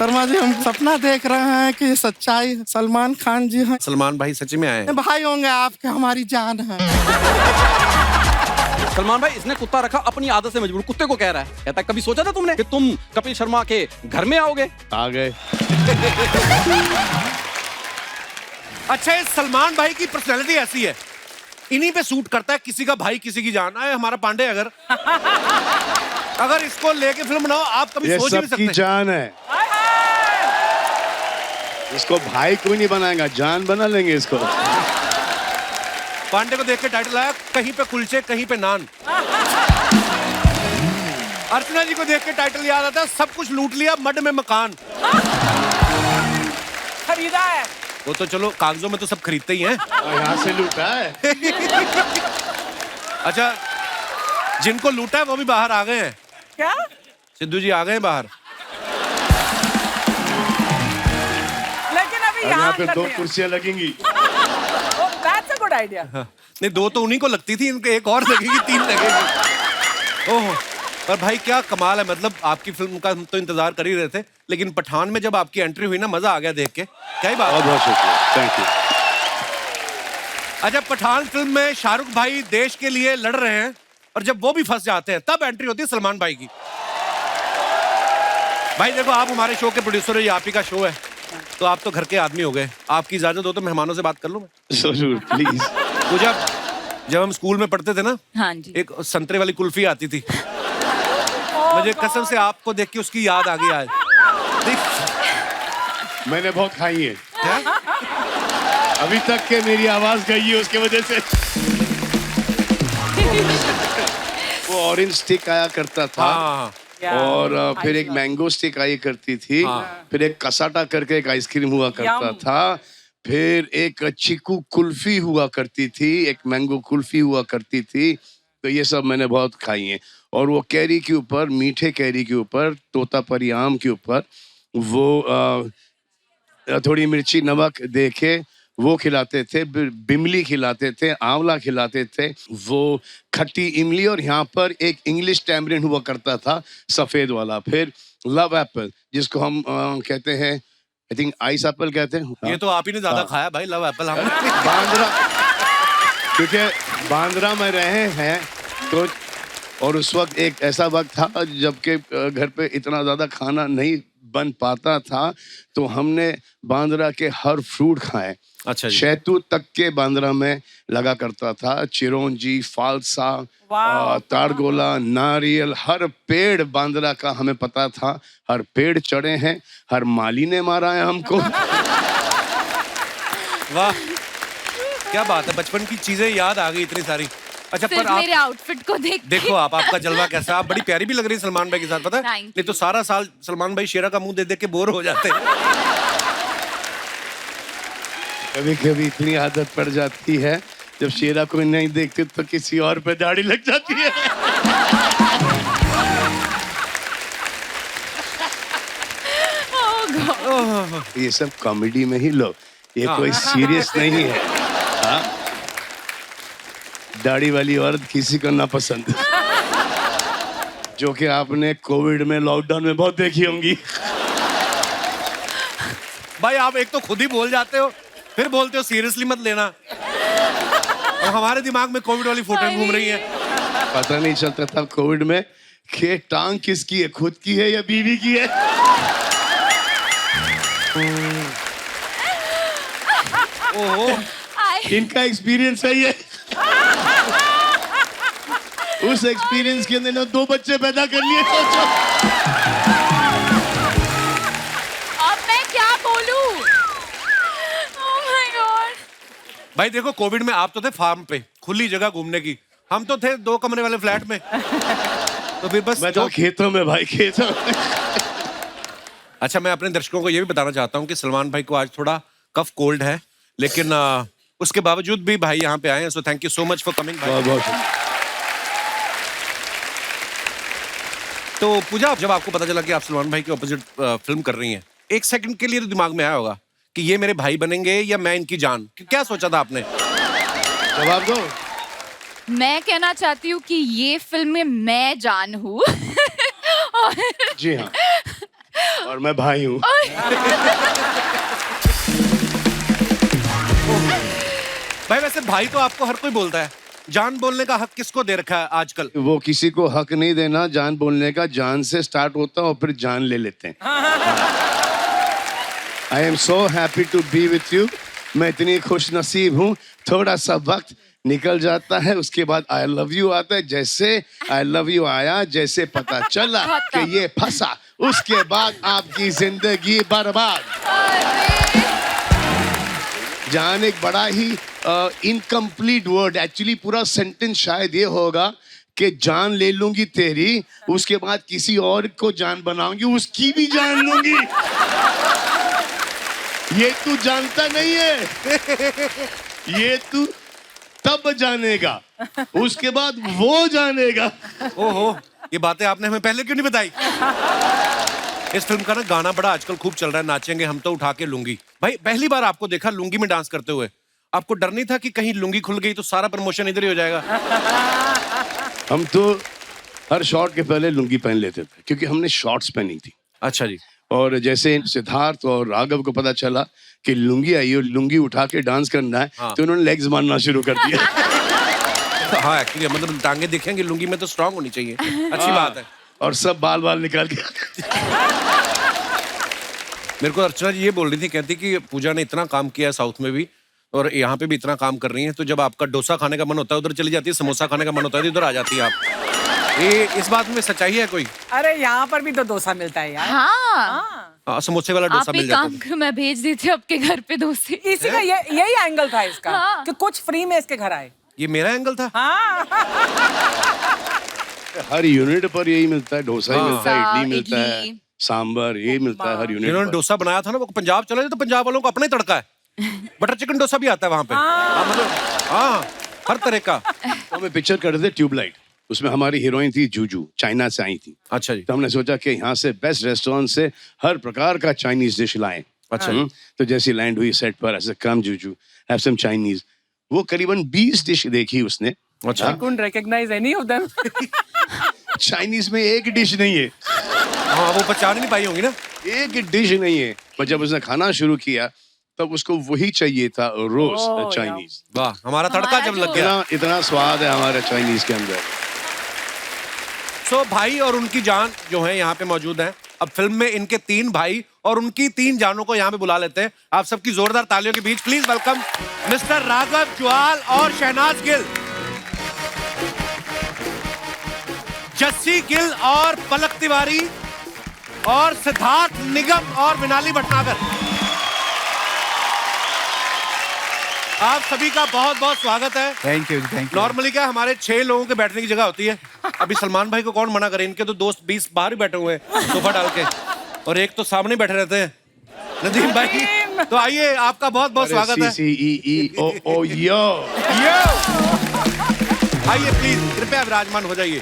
शर्मा जी हम सपना देख रहे हैं कि सच्चाई सलमान खान जी हैं। सलमान भाई सच में आए हैं? भाई होंगे आपके, हमारी जान है। सलमान भाई इसने कुत्ता रखा अपनी आदत से मजबूर, कुत्ते को कह रहा है, कहता है कभी सोचा था तुमने कि तुम कपिल शर्मा के घर में आओगे? आ गए। अच्छा, ये सलमान भाई की पर्सनैलिटी ऐसी है, इन्हीं पे सूट करता है, किसी का भाई किसी की जान। है हमारा पांडे अगर इसको लेके फिल्म बनाओ आप कभी सोच नहीं सकते। जान है, इसको भाई कोई नहीं बनाएगा, जान बना लेंगे इसको। पांडे को देख के टाइटल आया, कहीं पे कुलचे कहीं पे नान। अर्चना जी को देख के टाइटल याद आता है, सब कुछ लूट लिया मड में मकान। खरीदा है वो तो चलो कागजों में तो सब खरीदते ही हैं। यहाँ से लूटा है। अच्छा, जिनको लूटा है वो भी बाहर आ गए हैं। क्या? सिद्धू जी आ गए हैं बाहर। लेकिन अभी यहाँ पे 2 कुर्सियाँ लगेंगी। That's a good idea. नहीं, 2 तो उन्हीं को लगती थी, इनके एक और लगेगी, 3 लगेगी। ओह, पर भाई क्या कमाल है, मतलब आपकी फिल्म का हम तो इंतजार कर ही रहे थे, लेकिन पठान में जब आपकी एंट्री हुई ना, मजा आ गया देख के। क्या ही बात। बहुत शुक्रिया, थैंक यू। अच्छा, पठान फिल्म में शाहरुख भाई देश के लिए लड़ रहे हैं और जब वो भी फंस जाते हैं तब एंट्री होती है सलमान भाई की। भाई देखो, आप हमारे शो के प्रोड्यूसर हो, ये आप ही का शो है, तो आप तो घर के आदमी हो गए, आपकी इजाजत हो तो मेहमानों से बात कर लूं मैं? जरूर, प्लीज। तो जब हम स्कूल में पढ़ते थे ना, हाँ जी, एक संतरे वाली कुल्फी आती थी, मुझे कसम से आपको देख के उसकी याद आ गई आज। मैंने बहुत खाई है, अभी तक के मेरी आवाज गई है उसके वजह से। वो ऑरेंज स्टिक आया करता था। हाँ। और फिर एक मैंगो स्टिक आई करती थी। फिर एक कसाटा करके एक आइसक्रीम हुआ करता था। फिर एक चीकू कुल्फी हुआ करती थी, एक मैंगो कुल्फी हुआ करती थी। तो ये सब मैंने बहुत खाई हैं। और वो कैरी के ऊपर, मीठे कैरी के ऊपर, तोतापरी आम के ऊपर वो थोड़ी मिर्ची नमक दे के वो खिलाते थे, बिमली खिलाते थे, आंवला खिलाते थे, वो खट्टी इमली, और यहाँ पर एक इंग्लिश टैमरिन हुआ करता था सफेद वाला। फिर लव एप्पल, जिसको हम कहते हैं, आई थिंक आइस एप्पल कहते हैं। ये तो आप ही ने ज्यादा खाया भाई, लव एप्पल। हमने बांद्रा, क्योंकि बांद्रा में रहे हैं तो, और उस वक्त एक ऐसा वक्त था जबकि घर पे इतना ज्यादा खाना नहीं बन पाता था, तो हमने बांद्रा के हर फ्रूट खाए। अच्छा जी। शहतूत तक के बांद्रा में लगा करता था, चिरौंजी, फालसा, तारगोला, नारियल, हर पेड़ बांद्रा का हमें पता था। हर पेड़ चढ़े हैं, हर माली ने मारा है हमको। वाह, क्या बात है, बचपन की चीजें याद आ गई इतनी सारी। अच्छा, पर आप मेरे आउटफिट को देखो आपका जलवा कैसा, आप बड़ी प्यारी भी लग रही है सलमान भाई के साथ, पता है? नहीं तो सारा साल सलमान भाई शेरा का मुंह देख के बोर हो जाते हैं। कभी कभी इतनी आदत पड़ जाती है, जब शेरा कोई नहीं देखते तो किसी और पे दाढ़ी लग जाती है। ये सब कॉमेडी में ही लो, ये कोई सीरियस नहीं है। हाँ? दाढ़ी वाली औरत किसी को ना पसंद, जो कि आपने कोविड में, लॉकडाउन में बहुत देखी होंगी। भाई आप एक तो खुद ही बोल जाते हो, फिर बोलते हो सीरियसली मत लेना, और हमारे दिमाग में कोविड वाली फोटो घूम रही है। पता नहीं चलता था कोविड में कि टांग किसकी है, खुद की है या बीवी की है। ओहो, इनका एक्सपीरियंस है ये। उस एक्सपीरियंस के अंदर 2 बच्चे पैदा कर लिए। सोचो अब मैं क्या बोलूं? Oh my God! भाई देखो, कोविड में आप तो थे फार्म पे, खुली जगह घूमने की, हम तो थे 2 कमरे वाले फ्लैट में। तो फिर बस मैं तो खेतों में भाई, खेतों में। अच्छा, मैं अपने दर्शकों को ये भी बताना चाहता हूँ कि सलमान भाई को आज थोड़ा कफ कोल्ड है, लेकिन उसके बावजूद भी भाई यहाँ पे आए हैं, so thank you so much for coming. बहुत बहुत। तो पूजा, जब आपको पता चला कि आप सलमान भाई के ऑपोजिट फिल्म कर रही हैं, एक सेकंड के लिए तो दिमाग में आया होगा कि ये मेरे भाई बनेंगे या मैं इनकी जान, क्या सोचा था आपने? जवाब दो। मैं कहना चाहती हूँ कि ये फिल्म में मैं जान हूँ। जी हाँ। और मैं भाई हूँ। भाई वैसे भाई तो आपको हर कोई बोलता है, जान बोलने का हक किसको दे रखा है आजकल? वो किसी को हक नहीं देना जान बोलने का, जान से स्टार्ट होता है और फिर जान ले लेते हैं। I am so happy to be with you. मैं इतनी खुश नसीब हूँ, थोड़ा सा वक्त निकल जाता है, उसके बाद आई लव यू आता है। जैसे आई लव यू आया, जैसे पता चला कि ये फंसा, उसके बाद आपकी जिंदगी बर्बाद। जान एक बड़ा ही इनकम्प्लीट वर्ड, एक्चुअली पूरा सेंटेंस शायद ये होगा कि जान ले लूंगी तेरी, उसके बाद किसी और को जान बनाऊंगी, उसकी भी जान लूंगी। ये तू जानता नहीं है, ये तू तब जानेगा, उसके बाद वो जानेगा। ओहो, ये बातें आपने हमें पहले क्यों नहीं बताई? इस फिल्म का ना गाना बड़ा आजकल खूब चल रहा है, नाचेंगे हम तो उठा के लुंगी। भाई पहली बार आपको देखा लुंगी में डांस करते हुए, आपको डर नहीं था कि कहीं लुंगी खुल गई तो सारा प्रमोशन इधर ही हो जाएगा? हम तो हर शॉट के पहले लुंगी पहन लेते थे, क्योंकि हमने शॉर्ट्स पहनी थी। अच्छा जी। और जैसे सिद्धार्थ और राघव को पता चला कि लुंगी आई और लुंगी उठा के डांस करना है, हाँ। तो उन्होंने लेग्स मारना शुरू कर दिया। हाँ एक्चुअली मतलब टांगे दिखेंगे, लुंगी में तो स्ट्रांग होनी चाहिए। अच्छी बात है। और सब बाल बाल निकाल के मेरे को अर्चना जी ये बोल रही थी, कहती कि पूजा ने इतना काम किया है साउथ में भी और यहाँ पे भी इतना काम कर रही है, तो जब आपका डोसा खाने का मन होता है उधर चली जाती है, समोसा खाने का मन होता है इधर आ जाती है आप। ये इस बात में सच्चाई है कोई? अरे यहाँ पर भी तो डोसा मिलता है यार। हाँ, समोसे वाला डोसा आप मिल एक जाता काम है। करो, मैं भेज देती हूँ आपके घर पे डोसे। इसी का यही एंगल था इसका, हाँ। कि कुछ फ्री में इसके घर आए। ये मेरा एंगल था। हाँ। हर यूनिट पर यही मिलता है, डोसा ही हाँ। मिलता है, इडली मिलता है, इडली। सांबर ये मिलता है हर यूनिट जिन्होंने पर। डोसा बनाया था ना वो पंजाब चले तो पंजाब वालों को अपना ही तड़का है। बटर चिकन डोसा भी आता है वहाँ पे। हाँ, मतलब हाँ हर तरह का। तो हमें पिक्चर कर रहे थे ट्यूबलाइट, उसमें हमारी हीरोइन थी जूजू, चाइना से आई थी। अच्छा जी। तो हमने सोचा कि यहाँ से बेस्ट रेस्टोरेंट से हर प्रकार का चाइनीज डिश लाएं। अच्छा। तो जैसी लैंड हुई सेट पर, ऐसे कम जूजू हैव सम चाइनीज, वो करीबन 20 डिश देखी उसने। अच्छा। I couldn't recognize any of them. Chinese में एक डिश नहीं है, हाँ वो पहचान नहीं पाई होंगी ना। एक डिश नहीं है। पर जब उसने खाना शुरू किया तब उसको वही चाहिए था, रोस्ट चाइनीज। वाह, हमारा तड़का जब लग गया। इतना स्वाद है हमारे चाइनीज के अंदर। सो भाई और उनकी जान जो है यहाँ पे मौजूद है। अब फिल्म में इनके 3 भाई और उनकी 3 जानों को यहाँ पे बुला लेते हैं। आप सबकी जोरदार तालियों के बीच please welcome mister Raghav Juyal और शहनाज गिल, जस्सी गिल और पलक तिवारी और सिद्धार्थ निगम और मिनाली भटनागर। आप सभी का बहुत बहुत स्वागत है। Thank you thank you. Normally क्या हमारे 6 लोगों के बैठने की जगह होती है। अभी सलमान भाई को कौन मना करे, इनके तो दोस्त 20 बाहर ही बैठे हुए हैं सोफा डाल के, और एक तो सामने बैठे रहते हैं नदीम भाई। तो आइए, आपका बहुत बहुत स्वागत है। CCEEO यो। आइए प्लीज, कृपया विराजमान हो जाइए।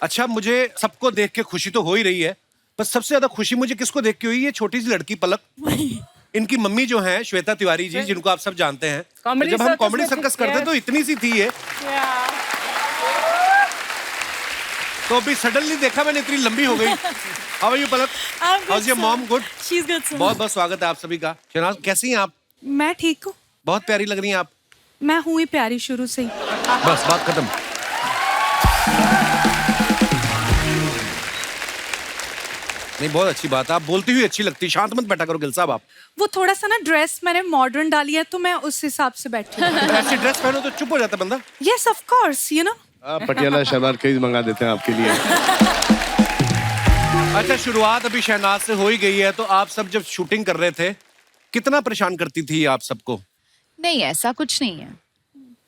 अच्छा, मुझे सबको देख के खुशी तो हो ही रही है, पर सबसे ज्यादा खुशी मुझे किसको देख के हुई, ये छोटी सी लड़की पलक। इनकी मम्मी जो है श्वेता तिवारी जी, जिनको आप सब जानते हैं। Comedy जब हम circus कॉमेडी में सर्कस थी, करते yes. तो इतनी सी थी ये, तो अभी सडनली देखा मैंने इतनी लंबी हो गई। How are you Palak? How's your mom? Good. She's good, sir. बहुत बहुत स्वागत है आप सभी का। शहनाज कैसी हैं आप? मैं ठीक हूँ। बहुत प्यारी लग रही हैं आप। मैं हुई ही प्यारी शुरू से ही। बस बात खत्म। नहीं, बहुत अच्छी बात है, आप बोलती हुई अच्छी लगती। शांत मत बैठा करो गिल साहब आप। वो थोड़ा सा ना ड्रेस मैंने मॉडर्न डाली है, तो मैं उस हिसाब से बैठी हूँ। ऐसी ड्रेस पहनो तो चुप हो जाता बंदा। Yes, of course, you know. Patiala salwar कई मंगा देते हैं आपके लिए। अच्छा, शुरुआत अभी शहनाज से हो ही गई है, तो आप सब जब शूटिंग कर रहे थे कितना परेशान करती थी आप सबको? नहीं, ऐसा कुछ नहीं है।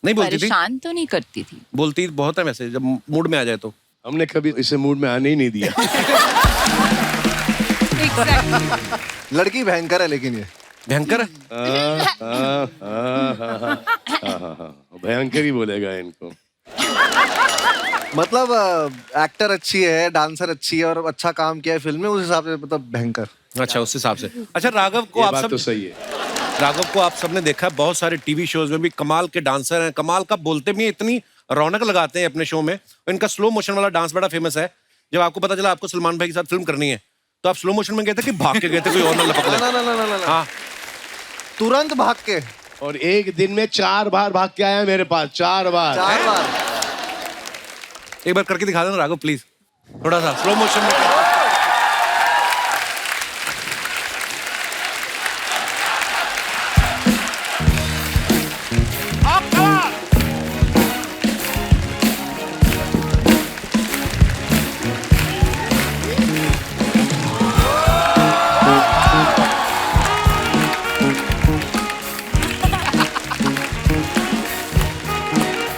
नहीं बोलती थी? परेशान तो नहीं करती थी। बोलती बहुत है वैसे, जब मूड में आ जाए तो। हमने कभी इसे मूड में आने ही नहीं दिया। लड़की भयंकर है लेकिन ये भयंकर है। भयंकर ही बोलेगा इनको। मतलब एक्टर अच्छी है, डांसर अच्छी है और अच्छा काम किया है फिल्म में, उस हिसाब से मतलब भयंकर। अच्छा, उस हिसाब से। अच्छा, राघव को ये आप बात सब तो सही है। राघव को आप सबने देखा, बहुत सारे टीवी शोज में भी कमाल के डांसर हैं, कमाल का बोलते भी हैं, इतनी रौनक लगाते हैं अपने शो में। इनका स्लो मोशन वाला डांस बड़ा फेमस है। जब आपको पता चला आपको सलमान भाई के साथ फिल्म करनी है, तो आप स्लो मोशन में गए थे कि भाग के गए थे, कोई और ना लपक ले? ना ना ना ना ना, ना। हाँ, तुरंत भाग के और एक दिन में 4 बार भाग के आया मेरे पास, 4 बार। 4 बार। एक बार करके दिखा देना राघव प्लीज, थोड़ा सा स्लो मोशन में।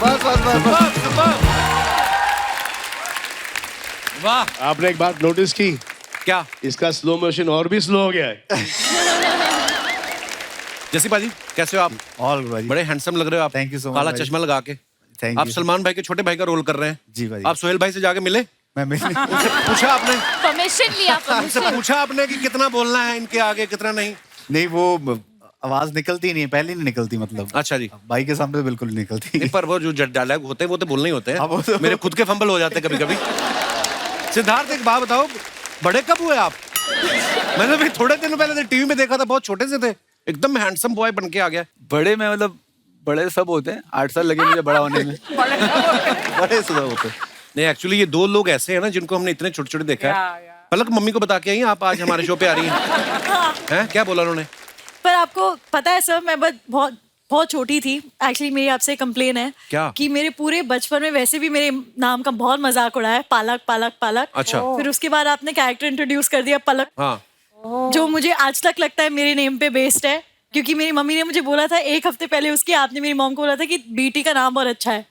बस बस बस बस। वाह, आपने एक बात नोटिस की, क्या? इसका स्लो मोशन और भी स्लो हो गया है। जैसी बाजी कैसे हो आप? ऑल भाई, बड़े हैंडसम लग रहे हो आप। Thank you so much, काला भाई। चश्मा लगा के। थैंक आप यू। सलमान भाई के छोटे भाई का रोल कर रहे हैं। जी भाई। आप सोहेल भाई से जाके मिले? मैं मिलने उनसे पूछा आपने? परमिशन लिया, उनसे परमिशन। पूछा आपने कि कितना बोलना है इनके आगे, कितना नहीं? नहीं, वो आवाज निकलती नहीं है, पहले नहीं निकलती, मतलब अच्छा जी। भाई के सामने तो बिल्कुल नहीं निकलती। नहीं, पर वो जो डायलॉग होते हैं वो तो बोलने ही होते हाँ, वो हैं। तो- मेरे खुद के फंबल हो जाते हैं कभी कभी। सिद्धार्थ एक बात बताओ, बड़े कब हुए आप? मैंने भी थोड़े दिन पहले टीवी में देखा था, बहुत छोटे से थे, एकदम हैंडसम बॉय बन के आ गया। बड़े में मतलब बड़े सब होते हैं, 8 साल लगे मुझे बड़ा होने में। बड़े सुधर होते। नहीं, एक्चुअली ये 2 लोग ऐसे हैं ना जिनको हमने इतने छोटे छोटे देखा है। या। पलक मम्मी को बता के आई आप आज हमारे शो पे आ रही हैं? हैं? क्या बोला उन्होंने? पर आपको पता है सर, मैं बहुत बहुत छोटी थी। एक्चुअली मेरी आपसे कंप्लेन है क्या? कि मेरे पूरे बचपन में वैसे भी मेरे नाम का बहुत मजाक उड़ाया है, पालक पालक पालक। अच्छा। फिर उसके बाद आपने कैरेक्टर इंट्रोड्यूस कर दिया पलक, हाँ, जो मुझे आज तक लगता है मेरे नेम पे बेस्ड है, क्योंकि मेरी मम्मी ने मुझे बोला था 1 हफ्ते पहले उसकी, आपने मेरी मॉम को बोला था कि बीटी का नाम बहुत अच्छा है,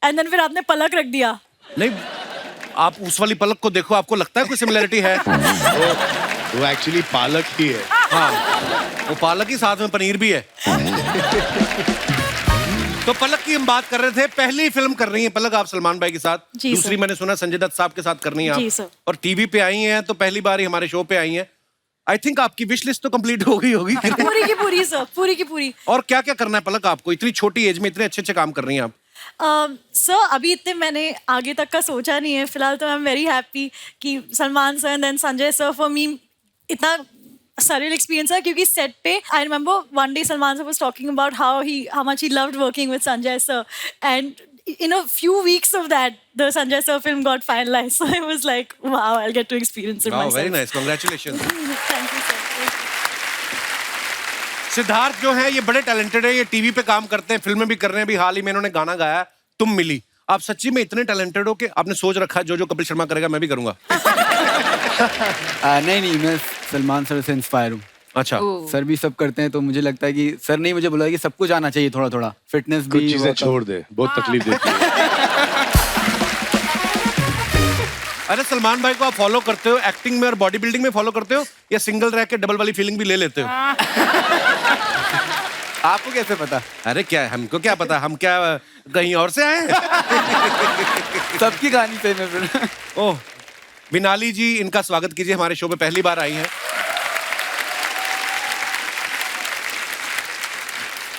एंड देन फिर आपने पलक रख दिया। नहीं, आप उस वाली पलक को देखो, आपको लगता है कोई सिमिलरिटी है? वो एक्चुअली पालक ही है। हाँ, वो पालक ही साथ में पनीर भी है। तो पलक की हम बात कर रहे थे, पहली फिल्म कर रही है पलक आप सलमान भाई के साथ। जी, दूसरी सर। मैंने सुना संजय दत्त साहब के साथ करनी है आप। जी, सर। और टीवी पे आई हैं तो पहली बार ही हमारे शो पे आई हैं। आई थिंक आपकी विश लिस्ट तो कंप्लीट हो गई होगी। पूरी की पूरी सर, पूरी की पूरी। और क्या क्या करना है पलक आपको? इतनी छोटी एज में इतने अच्छे अच्छे काम कर रही हैं आप। सर अभी इतने मैंने आगे तक का सोचा नहीं है फिलहाल, तो आई एम वेरी हैप्पी कि Salman sir and then Sanjay sir, for me इतना surreal experience है, क्योंकि सेट पे I remember one day Salman sir was talking about how much he loved working with Sanjay sir, and in a few weeks of that the Sanjay sir film got finalized, so I was like wow, I'll get to experience it myself. Very nice, congratulations. Thank you sir. Siddharth जो है ये बड़े talented है, ये TV पे काम करते हैं, फिल्में भी कर रहे हैं। अभी हाल ही में इन्होंने गाना गाया तुम मिली। आप सच्ची में इतने टैलेंटेड हो कि आपने सोच रखा है जो कपिल शर्मा करेगा मैं भी करूंगा? नहीं, मैं सलमान सर से इंस्पायर हूँ। अच्छा। सर भी सब करते हैं, तो मुझे लगता है कि सर ने मुझे बोला कि सब कुछ आना चाहिए, थोड़ा थोड़ा फिटनेस कुछ भी। चीजें छोड़ दे, बहुत तकलीफ देती है। अरे सलमान भाई को आप फॉलो करते हो एक्टिंग में और बॉडी बिल्डिंग में फॉलो करते हो, या सिंगल रह के डबल वाली फीलिंग भी ले लेते हो? आपको कैसे पता? अरे क्या है, हमको क्या पता, हम क्या कहीं और से आए हैं? सबकी कहानी सही में फिर। ओह, विनाली जी, इनका स्वागत कीजिए, हमारे शो पे पहली बार आई हैं।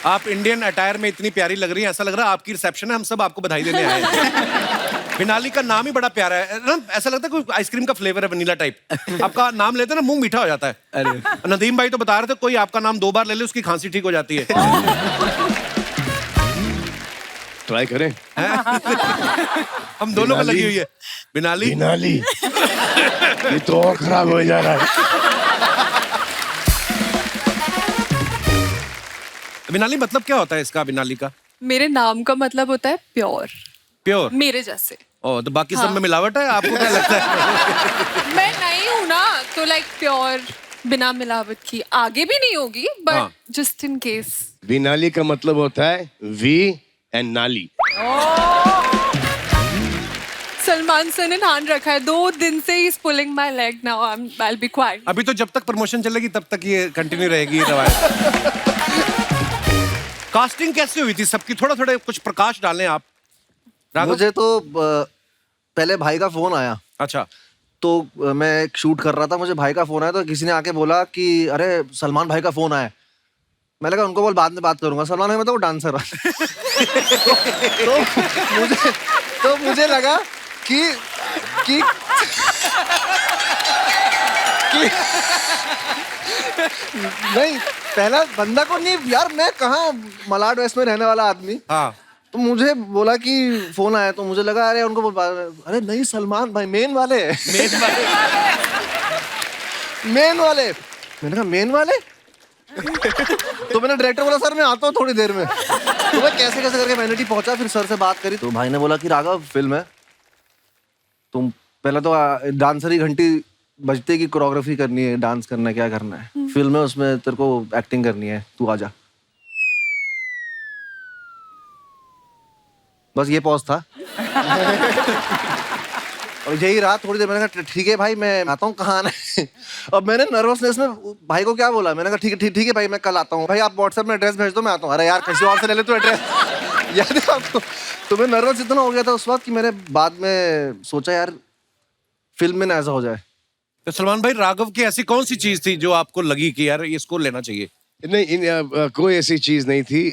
आप इंडियन अटायर में इतनी प्यारी लग रही हैं, ऐसा लग रहा है आपकी रिसेप्शन है, हम सब आपको बधाई देने आए हैं। विनाली का नाम ही बड़ा प्यारा है ना, ऐसा लगता है कोई आइसक्रीम का फ्लेवर है, वनीला टाइप। आपका नाम लेते हैं ना मुंह मीठा हो जाता है। अरे नदीम भाई तो बता रहे थे कोई आपका नाम 2 बार ले ले उसकी खांसी ठीक हो जाती है। ट्राई करें। हम दोनों को विनाली। लगी हुई है। विनाली, नाली ये तो और खराब हो जा रहा है। विनाली मतलब क्या होता है इसका? विनाली का मेरे नाम का मतलब होता है प्योर, प्योर। मेरे जैसे। ओ, तो बाकी सब में मिलावट है, आपको क्या लगता है? मैं नहीं हूँ ना, तो लाइक प्योर बिना मिलावट की आगे भी नहीं होगी, हाँ। But just in case. Vinali का मतलब होता है वी एंड नाली। सलमान सर ने ध्यान रखा है, 2 दिन से ही pulling my leg, now I will be quiet. अभी तो जब तक प्रमोशन चलेगी तब तक ये कंटिन्यू रहेगी ये रवायत। कास्टिंग कैसे हुई थी सबकी? थोड़ा थोड़ा कुछ प्रकाश डालें आप। राघव? मुझे तो पहले भाई का फोन आया, अच्छा। तो मैं एक शूट कर रहा था, मुझे भाई का फोन आया, तो किसी ने आके बोला कि अरे सलमान भाई का फोन आया। मैंने कहा उनको बोल बाद में बात करूंगा, सलमान भाई मतलब वो डांसर तो मुझे लगा कि नहीं, पहला बंदा को नहीं यार, मैं कहाँ मलाड वेस्ट में रहने वाला आदमी, हाँ तो मुझे बोला कि फोन आया, तो मुझे लगा अरे उनको अरे नहीं सलमान भाई मेन वाले मेन वाले। मैंने कहा मेन वाले तो मैंने डायरेक्टर बोला सर मैं आता हूँ थोड़ी देर में। तो मैं कैसे कैसे करके वैनिटी पहुंचा, फिर सर से बात करी तो भाई ने बोला कि राघव फिल्म है, तुम पहले तो डांसर ही घंटी बजते की कोरियोग्राफी करनी है, डांस करना है, क्या करना है, फिल्म है उसमें तेरे को एक्टिंग करनी है, तू आजा। बस ये पॉज था और यही रहा थोड़ी देर। मैंने कहा ठीक है भाई मैं आता हूँ, कहाँ आना है। अब मैंने नर्वसनेस में भाई को क्या बोला, मैंने कहा ठीक है भाई मैं कल आता हूँ, भाई आप व्हाट्सएप में एड्रेस भेज दो मैं आता हूँ। अरे यार किसी और से ले ले तू एड्रेस याद है आपको। तो मैं नर्वस इतना हो गया था उस वक्त कि मैंने बाद में सोचा यार फिल्म में ना ऐसा हो जाए। तो सलमान भाई राघव की ऐसी कौन सी चीज थी जो आपको लगी कि यार इसको लेना चाहिए? नहीं, कोई ऐसी चीज नहीं थी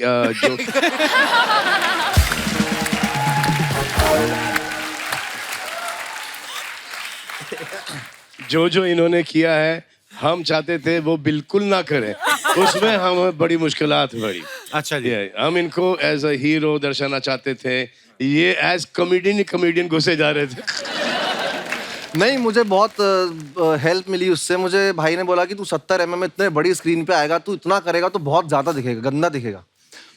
जो इन्होंने किया है हम चाहते थे वो बिल्कुल ना करें, उसमें हमें बड़ी मुश्किलात पड़ी। अच्छा जी। हम इनको एज अ हीरो दर्शाना चाहते थे, ये एज कॉमेडियन घुसे जा रहे थे। नहीं मुझे बहुत हेल्प मिली उससे। मुझे भाई ने बोला कि तू 70 mm में इतने बड़ी स्क्रीन पे आएगा, तू इतना करेगा तो बहुत ज्यादा दिखेगा, गंदा दिखेगा।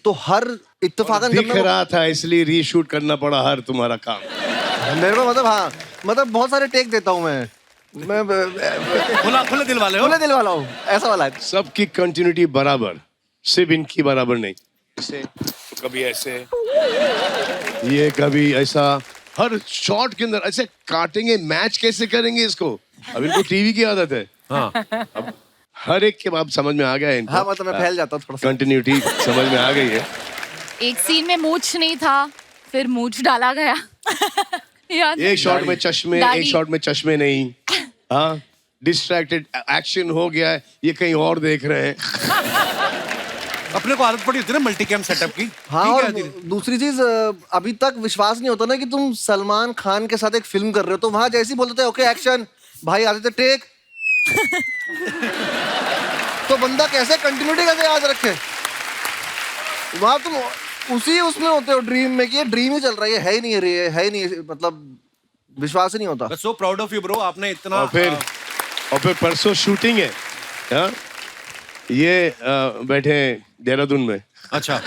तो हर इत्तेफाकन दिख रहा था इसलिए रीशूट करना पड़ा हर तुम्हारा काम। मेरे को मतलब हाँ मतलब बहुत सारे टेक देता हूँ मैं खुले दिल वाले हो? खुले दिल वाला हूँ, ऐसा वाला है। सबकी कंटिन्यूटी बराबर, सिर्फ इनकी बराबर नहीं। ऐसे कभी ऐसे, ये कभी ऐसा, हर शॉट के अंदर ऐसे काटेंगे। मैच कैसे करेंगे इसको? अब इनको टीवी की आदत है। हाँ। अब हर एक के बाद समझ में आ गया है इनको। हाँ मतलब मैं फैल जाता हूँ थोड़ा सा। कंटिन्यूटी समझ में आ गई है। एक सीन में मूछ नहीं था, फिर मूछ डाला गया याद है? एक शॉट में चश्मे, दाढ़ी। एक शॉट में चश्मे नहीं। हाँ, डिस्ट्रैक्टेड एक्शन हो गया है, ये कहीं और देख रहे हैं। अपने को आदत पड़ी होती है ना मल्टी कैम सेटअप की। हाँ ठीक और है धीरे- दूसरी चीज अभी तक विश्वास नहीं होता ना कि तुम सलमान खान के साथ एक फिल्म कर रहे हो, तो वहां जैसे ही बोलते थे ओके एक्शन, भाई आते थे टेक तो बंदा कैसे कंटिन्यूटी कैसे याद रखे? वहां तुम उसी उसमें होते हो ड्रीम में कि ये ड्रीम ही चल रहा है ही नहीं है ही नहीं, मतलब विश्वास ही नहीं होता। So proud of you bro, आपने इतना। और फिर परसों शूटिंग है। हाँ? ये बैठे देहरादून में। अच्छा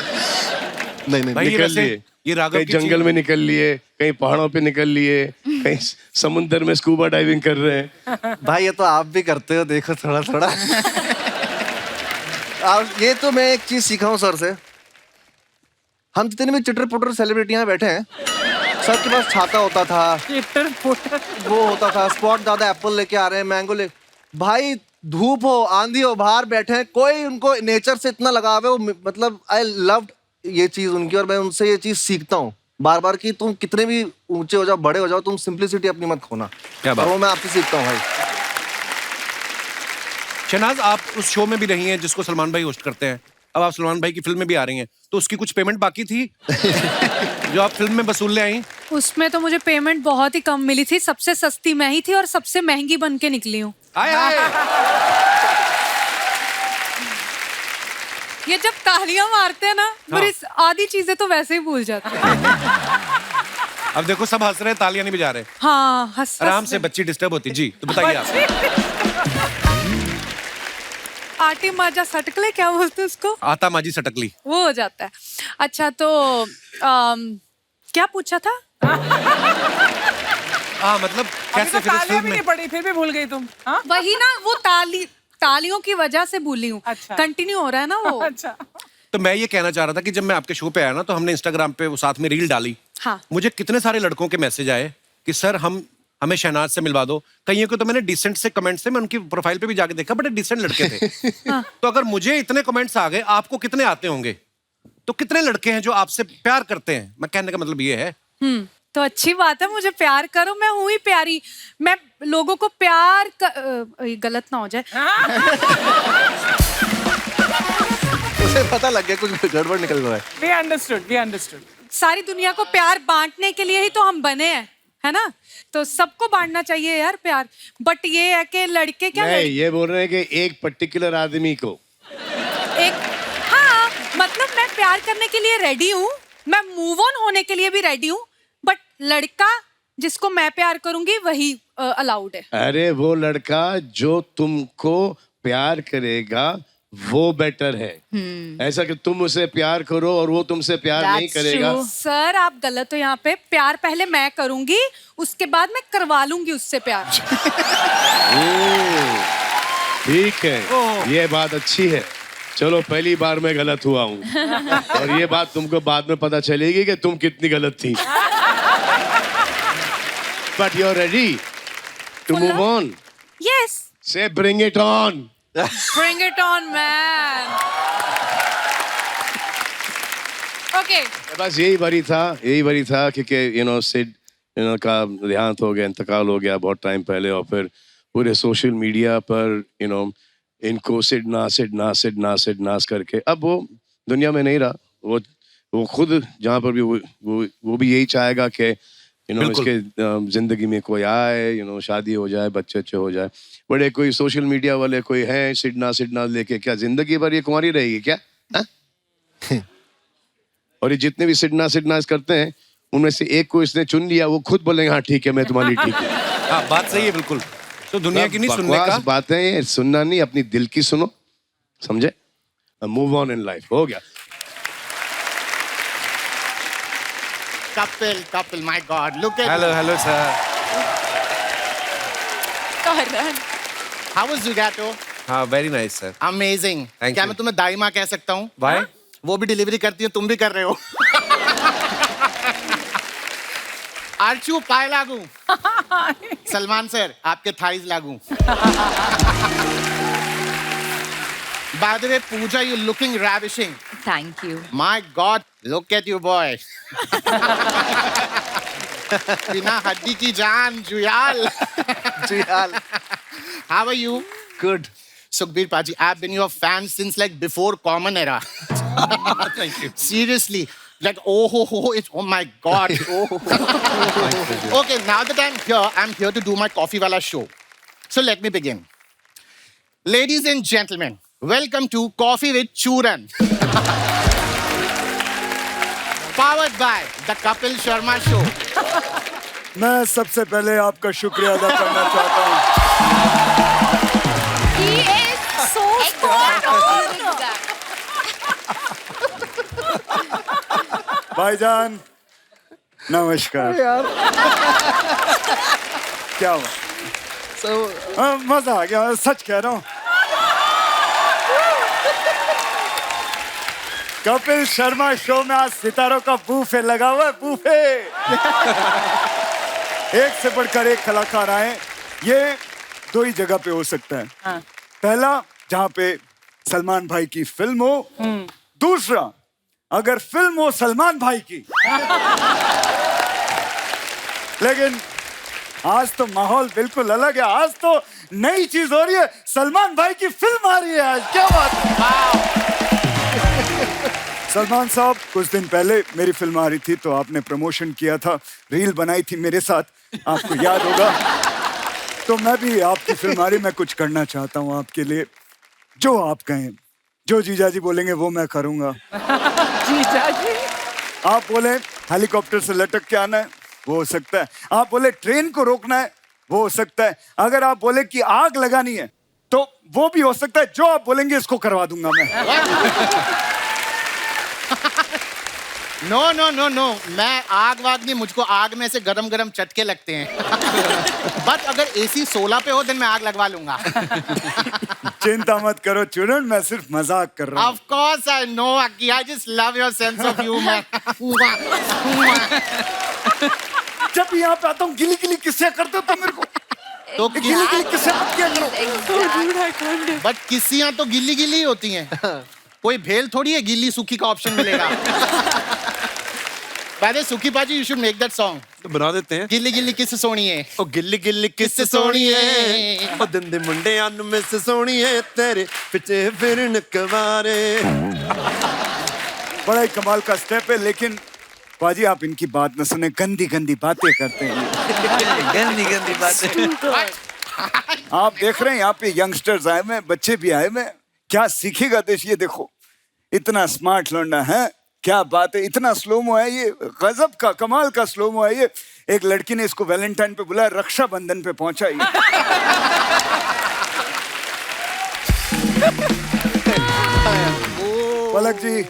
नहीं भाई ये निकल वैसे लिए, ये राघव कहीं की जंगल चीज- में निकल लिए, कहीं पहाड़ों पे निकल लिए, कहीं समुद्र में स्कूबा डाइविंग कर रहे हैं। भाई ये तो आप भी करते हो, देखो थोड़ा थोड़ा और ये तो मैं एक चीज सीखा हूँ सर से। हम जितने भी चिटर पुटर सेलिब्रिटियां बैठे हैं, सबके पास छाता होता था, वो होता था, स्पॉट ज्यादा एप्पल लेके आ रहे हैं, मैंगो ले, भाई धूप हो आंधी हो बाहर बैठे हैं, कोई उनको नेचर से इतना लगाव है। वो मतलब आई लव्ड ये चीज उनकी, और मैं उनसे ये चीज सीखता हूँ बार बार कि तुम कितने भी ऊंचे हो जाओ, बड़े हो जाओ, तुम सिंप्लिसिटी अपनी मत खोना। क्या बात। और वो मैं आपसे सीखता हूँ भाई। शहनाज, आप उस शो में भी रही हैं जिसको सलमान भाई होस्ट करते हैं, अब आप सलमान भाई की फिल्म में भी आ रही हैं, तो उसकी कुछ पेमेंट बाकी थी जो आप फिल्म में वसूल ले आई? उसमें तो मुझे पेमेंट बहुत ही कम मिली थी, सबसे सस्ती मैं ही थी और सबसे महंगी बन के निकली हूँ। आए आए। ये जब तालियां मारते हैं ना, मेरी आधी चीजें तो वैसे ही भूल जाती हैं। अब देखो सब हंस रहे हैं, तालियां नहीं बजा रहे। हाँ हंस आराम से, बच्ची डिस्टर्ब होती। जी तो बताइए आप। आटी माजा सटकले क्या बोलते हैं उसको? आता माजी सटकली। वो हो जाता है। अच्छा तो क्या पूछा था? हाँ मतलब अभी कैसे तो फिर इस तालियां फिल्म भी में? नहीं पड़ी, फिर भी भूल गई तुम। हाँ? वही ना, वो तालियों की वजह से भूली हूँ। अच्छा। कंटिन्यू हो रहा है ना वो। अच्छा तो मैं ये कहना चाह रहा था कि जब मैं आपके शो पे आया ना, तो हमने इंस्टाग्राम पे वो साथ में रील डाली। हाँ। मुझे कितने सारे लड़कों के मैसेज आए कि सर हमें शहनाज से मिलवा दो। कईयों को तो मैंने डिसेंट से कमेंट से, मैं उनकी प्रोफाइल पे भी जाके देखा, बड़े डिसेंट लड़के थे। तो अगर मुझे इतने कमेंट्स आ गए, आपको कितने आते होंगे? तो कितने लड़के हैं जो आपसे प्यार करते हैं? मैं कहने का मतलब ये है। तो अच्छी बात है, मुझे प्यार करो, मैं हूँ ही प्यारी। मैं लोगों को प्यार गलत ना हो जाए। उसे पता लग गया कुछ गड़बड़ निकल रहा है। we understood सारी दुनिया को प्यार बांटने के लिए ही तो हम बने हैं। है ना? तो सबको बांटना चाहिए यार प्यार, बट ये है कि लड़के क्या नहीं, ये बोल रहे हैं कि एक पर्टिकुलर आदमी को। एक, हाँ मतलब मैं प्यार करने के लिए रेडी हूँ, मैं मूव ऑन होने के लिए भी रेडी हूँ, बट लड़का जिसको मैं प्यार करूंगी वही अलाउड है। अरे वो लड़का जो तुमको प्यार करेगा वो बेटर है। ऐसा कि तुम उसे प्यार करो और वो तुमसे प्यार नहीं करेगा। सर आप गलत हो यहाँ पे, प्यार पहले मैं करूंगी, उसके बाद मैं करवा लूंगी उससे प्यार। ठीक है, ये बात अच्छी है। चलो पहली बार मैं गलत हुआ हूँ और ये बात तुमको बाद में पता चलेगी कि तुम कितनी गलत थी। But you're ready to move on. Yes. Say bring it on. Bring it on, man. Okay. बस यही वरी था कि सिड का देहांत हो गया, इंतकाल हो गया बहुत टाइम पहले, और फिर पूरे सोशल मीडिया पर इनको सिड नास करके अब वो दुनिया में नहीं रहा। वो खुद जहाँ पर भी वो भी यही चाहेगा कि इसके जिंदगी में कोई आए, शादी हो जाए, बच्चे अच्छे हो जाए। बड़े कोई सोशल मीडिया वाले कोई हैं सिडना लेके, क्या जिंदगी भर ये कुंवारी रहेगी क्या? और ये जितने भी सिडना करते हैं उनमें से एक को इसने चुन लिया, वो खुद बोलेंगे हाँ ठीक है मैं तुम्हारी ठीक है। हाँ बात सही है बिल्कुल। तो दुनिया की नहीं सुनने का, बातें सुनना नहीं, अपनी दिल की सुनो, समझे? Move on in life. हो गया। Couple, my God, look at Hello, sir. Karan. How was Zugato? हाँ, very nice, sir. Amazing. Thank क्या you. मैं तुम्हें दाई माँ कह सकता हूँ? Why? वो भी डिलीवरी करती है, तुम भी कर रहे हो। आर्चू पाए लागू। सलमान सर आपके थाइज लागू। By the way, Pooja, you're looking ravishing. Thank you. My God, look at you, boy. बिना हड्डी की जान, Juyal. How are you? Good. Sukhbir Paji, I've been your fan since like before Common Era. Thank you. Seriously. Like, oh my God. Okay, now that I'm here to do my Coffee Wala show. So let me begin. Ladies and gentlemen, welcome to Coffee with Churan. Powered by the Kapil Sharma Show. मैं सबसे पहले आपका शुक्रिया अदा करना चाहता हूँ। He is so spot on. भाईजान नमस्कार। क्या हुआ? मजा आ गया, सच कह रहा हूँ। कपिल शर्मा शो में आज सितारों का बूफे लगा हुआ है, बूफे। एक से बढ़कर एक कलाकार आए। ये दो ही जगह पे हो सकता है। पहला जहाँ पे सलमान भाई की फिल्म हो, दूसरा अगर फिल्म हो सलमान भाई की। लेकिन आज तो माहौल बिल्कुल अलग है। आज तो नई चीज हो रही है, सलमान भाई की फिल्म आ रही है आज। क्या बात है? सलमान साहब, कुछ दिन पहले मेरी फिल्म आ रही थी तो आपने प्रमोशन किया था, रील बनाई थी मेरे साथ, आपको याद होगा। तो मैं भी आपकी फिल्म आ रही, मैं कुछ करना चाहता हूँ आपके लिए। जो आप कहें, जो जीजा जी बोलेंगे वो मैं करूँगा। जीजा जी? आप बोले हेलीकॉप्टर से लटक के आना है, वो हो सकता है। आप बोले ट्रेन को रोकना है, वो हो सकता है। अगर आप बोले कि आग लगानी है तो वो भी हो सकता है। जो आप बोलेंगे इसको करवा दूंगा मैं। नो, मैं आग वाग नहीं, मुझको आग में से गरम चटके लगते हैं। बट अगर AC 16 पे हो तो मैं आग लगवा लूंगा। चिंता मत करो चूरन, मैं सिर्फ मजाक कर रहा हूँ। Of course I know, Aki. I just love your sense of humor. जब यहाँ पे आता हूँ गिली किस्से करते हो तो मेरे को तो गिली किस्से मत किया करो। बट किस्सियाँ तो गिल्ली होती हैं। कोई भेल थोड़ी है गिल्ली सूखी का ऑप्शन मिलेगा। पहले सुखी पाजी, you should make that song. तो बना देते हैं। गिल्ली किस सोनी है, ओ गिल्ली किस सोनी है, ओ दंदे मुंडे अन में से सोनी है, तेरे पिछे फिरन कवारे। बड़ा ही कमाल का स्टेप है, लेकिन बाजी आप इनकी बात न सुने, गंदी गंदी बातें करते हैं। गंदी गंदी बातें। आप देख रहे हैं यहाँ पे यंगस्टर्स आए हुए हैं, बच्चे भी आए हुए हैं, क्या सीखेगा देश? ये देखो इतना स्मार्ट लौंडा है, क्या बात है, इतना स्लोमो है ये, गजब का कमाल का स्लोमो है ये। एक लड़की ने इसको वैलेंटाइन पे बुलाया, रक्षाबंधन पे पहुंचा ये। पलक जी,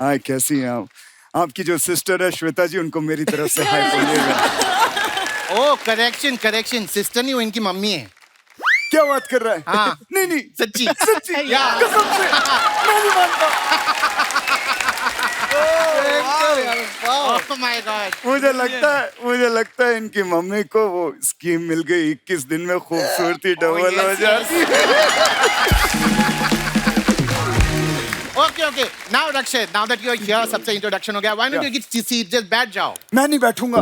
हाय, कैसी हैं आप? आपकी जो सिस्टर है श्वेता जी, उनको मेरी तरफ से हाय बोलिएगा। ओ करेक्शन करेक्शन, सिस्टर नहीं, वो इनकी मम्मी है। क्या बात कर रहा है? हाँ। नहीं नहीं, सच्ची सच्ची, कसम से मैं नहीं मानता। Oh my God. मुझे लगता है इनकी मम्मी को वो स्कीम मिल गई, 21 दिन में खूबसूरती डबल हो जाती है। Okay. Now Rakshay, now that you're here, सबसे इंट्रोडक्शन हो गया. Why don't you get seat? Just बैठ जाओ. मैं नहीं बैठूंगा।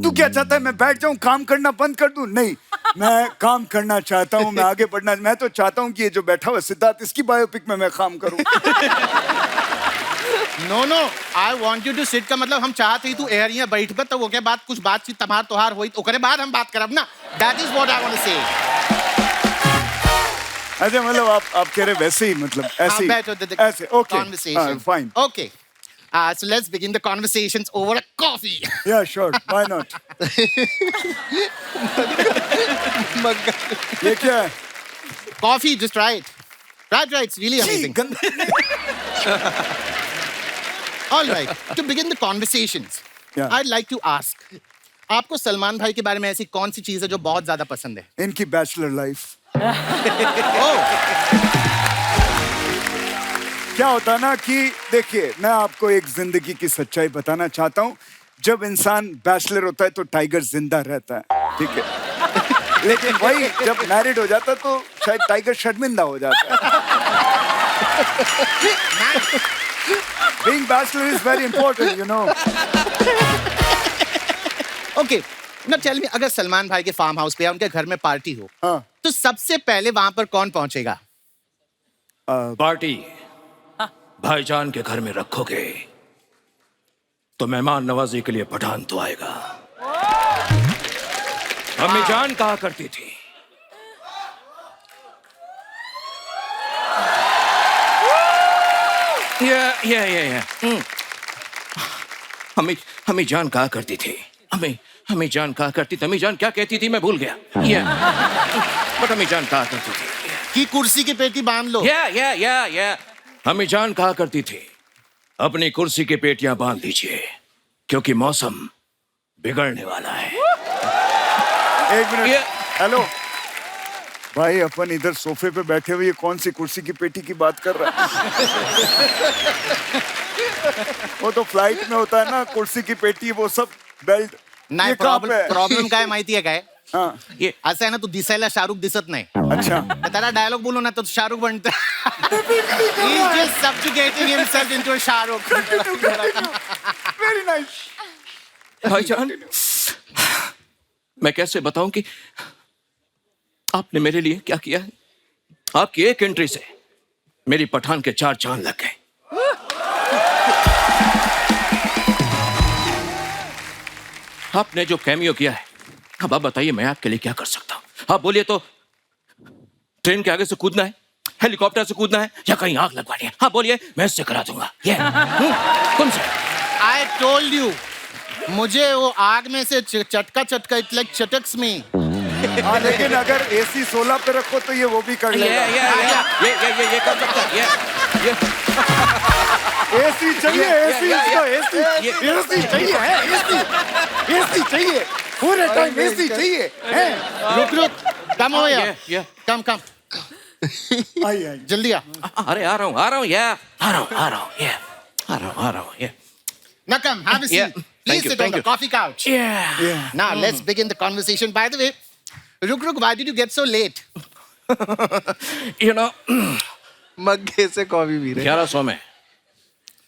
तू क्या चाहता है, मैं बैठ जाऊं, काम करना बंद कर दूं? नहीं, मैं काम करना चाहता हूं, मैं आगे बढ़ना। मैं तो चाहता हूं कि ये जो बैठा हुआ सिद्धार्थ, इसकी बायोपिक में मैं काम करूं। No, I want you to sit का मतलब हम चाहते ही तू एयर यहाँ बैठ पर, तो वो के बाद कुछ बातचीत तमार तोहार होई, तो ओकरे बाद हम बात करब ना। That is what I want to say. अच्छा, मतलब आप कह रहे वैसे ही, मतलब ऐसे ही, ऐसे, okay, conversation. fine. Okay. So let's begin the conversations over a coffee. Yeah, sure, why not? ये क्या है? Coffee, just try it. Try, it's really amazing. All right, to begin the conversations, Yeah. I'd like to ask, आपको सलमान भाई के बारे में ऐसी कौन सी चीज है जो बहुत ज्यादा पसंद है? इनकी बैचलर लाइफ। क्या होता है ना कि देखिए, मैं आपको एक जिंदगी की सच्चाई बताना चाहता हूँ। जब इंसान बैचलर होता है तो टाइगर जिंदा रहता है, ठीक है, लेकिन वही जब मैरिड हो जाता है तो शायद टाइगर शर्मिंदा हो जाता है। Being bachelor is very important, you know. Okay, now tell me, अगर सलमान भाई के फार्म हाउस पे या उनके घर में पार्टी हो, हाँ, तो सबसे पहले वहां पर कौन पहुंचेगा? पार्टी भाईजान के घर में रखोगे तो मेहमान नवाजी के लिए पठान तो आएगा। अम्मी जान कहा करती थी, हमें जान कहा करती थी, हमें जान कहा करती थी, हमें जान क्या कहती थी मैं भूल गया। बट हमें जान कहा करती थी कि कुर्सी की पेटी बांध लो। हमें जान कहा करती थी, अपनी कुर्सी की पेटियां बांध लीजिए क्योंकि मौसम बिगड़ने वाला है। एक मिनट, हेलो भाई, अपन इधर सोफे पे बैठे हुए, ये कौन सी कुर्सी की पेटी की बात कर रहा है? वो तो फ्लाइट में होता है ना, कुर्सी की पेटी, वो सब बेल्ट। नाही, प्रॉब्लेम काय माहिती आहे काय? हाँ, ये असं आहे ना, तू दिसायला शाहरुख दिसत नाही। अच्छा, त्याला डायलॉग बोलू ना तो शाहरुख बनतं। He's just subjugating himself into a Shahrukh. Very nice. भाईजान, मैं कैसे बताऊं कि आपने मेरे लिए क्या किया है? आपकी एक एंट्री से मेरी पठान के 4 चांद लग गए। आपने जो कैमियो किया है, अब आप बताइए मैं आपके लिए क्या कर सकता हूं? आप बोलिए तो ट्रेन के आगे से कूदना है, हेलीकॉप्टर से कूदना है, या कहीं आग लगवानी है? हाँ बोलिए, मैं इससे करा दूंगा। कौन से? I told you, मुझे वो आग में से चटका इट्स लाइक चटक्स में। हाँ, लेकिन अगर AC 16 पे रखो तो ये वो भी कर लेगा। ये कर सकता है। AC चाहिए, AC चाहिए, पूरे टाइम AC चाहिए। रुक, कम हो या कम आई जल्दी आ। अरे आ रहा हूँ, आ रहा हूँ। Now come, have a seat. Please sit on the coffee couch. Yeah. Now let's begin the conversation. By the way, Ruk, why did you get so late? You know, मग्गे से कॉफी पी रहे। 1100 में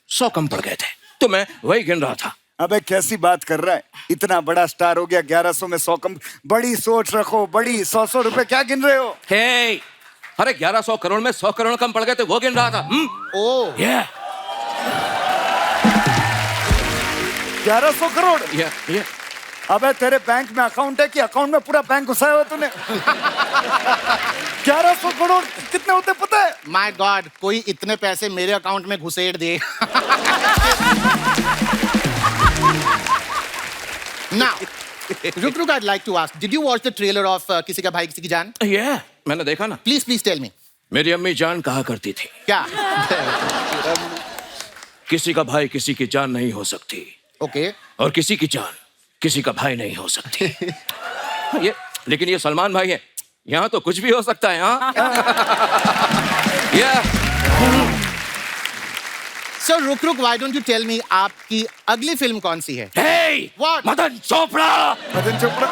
100 कम पड़ गए थे, तो मैं वही गिन रहा था। अबे कैसी बात कर रहा है? इतना बड़ा स्टार हो गया, 1100 में 100 कम। बड़ी सोच रखो, बड़ी 100 रुपए क्या गिन रहे हो? Hey, अरे 1100 करोड़ में 100 करोड़ कम पड़ गए थे, वो गिन रहा था। Oh. Yeah. 1100 करोड़? ये अबे तेरे बैंक में अकाउंट है कि अकाउंट में पूरा बैंक घुसाया हुआ तूने? 1100 करोड़ कितने होते पता है? माय गॉड, कोई इतने पैसे मेरे अकाउंट में घुसेड़ दे। Now, रुक, I'd like to ask, did you watch the trailer of किसी का भाई किसी की जान? ये मैंने देखा ना। Please tell me. मेरी अम्मी जान कहा करती थी, क्या? किसी का भाई किसी की जान नहीं हो सकती। ओके। और किसी की जान किसी का भाई नहीं हो सकती। ये लेकिन ये सलमान भाई है, यहाँ तो कुछ भी हो सकता है। हाँ। So रुक, why don't you tell me आपकी अगली फिल्म कौन सी है? Hey! What? मदन चोपड़ा। मदन चोपड़ा?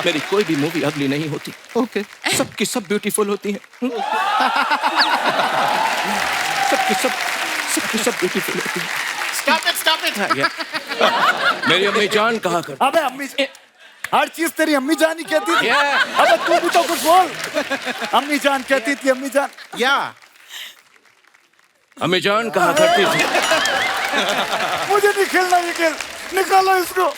मेरी कोई भी मूवी अगली नहीं होती। ओके। सबकी सब ब्यूटीफुल होती हैं। सबकी सब ब्यूटीफुल होती हैं। Stop it. मेरी अम्मी जान कहा कर। अबे अम्मी, हर चीज तेरी अम्मी जान ही कहती थी। Yeah. अबे तू भी तो कुछ बोल। अम्मी जान कहती थी, अम्मी जान। या अम्मी जान कहा करती थी। मुझे नहीं खेलना ये खेल, निकालो इसको।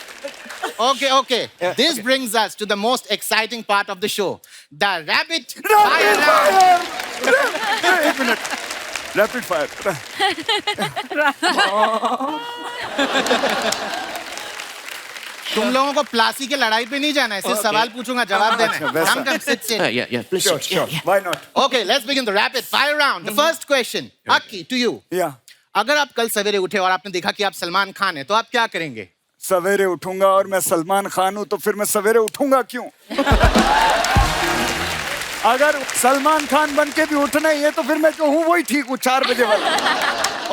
Okay. This brings us to the most exciting part of the show, the rapid Rapid fire round. fire! एक मिनट, रैपिड फायर। तुम लोगों को प्लासी के लड़ाई पे नहीं जाना है, सिर्फ सवाल पूछूंगा, जवाब देना है। वैसा। Come, sit. Yeah, please. Sure. Why not? Okay, let's begin the rapid fire round. The first question, Aki, to you. Yeah. अगर आप कल सवेरे उठे और आपने देखा कि आप सलमान खान हैं, तो आप क्या करेंगे? सवेरे उठूंगा और मैं सलमान खान हूं तो फिर मैं सवेरे उठूंगा क्यों? अगर सलमान खान बन के भी उठना ही है तो फिर मैं जो हूं वही ठीक हूं, 4 बजे वाला।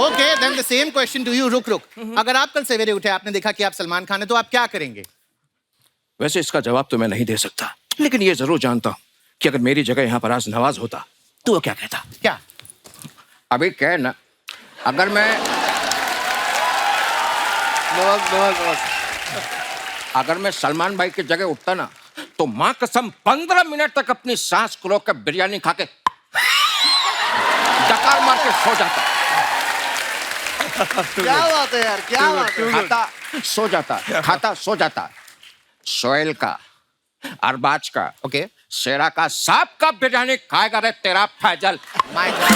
Okay, then the same question to you. रुक। अगर आप कल सवेरे उठे, आपने देखा कि आप सलमान खान हैं, तो आप क्या करेंगे? वैसे इसका जवाब तो मैं नहीं दे सकता, लेकिन ये जरूर जानता हूँ कि अगर मेरी जगह यहाँ पर आज नवाज होता तो वो क्या कहता। क्या? अभी क्या ना, अगर मैं अगर मैं सलमान भाई की जगह उठता ना, तो माँ कसम 15 मिनट तक अपनी सांस को रोक कर बिरयानी खा के डकार मार के सो जाता। क्या बात है यार, क्या बात है। खाता सो जाता। सोहेल का, अरबाज का, Okay. शेरा का, सांप का बिरयानी खाएगा रे तेरा Faizal. My God.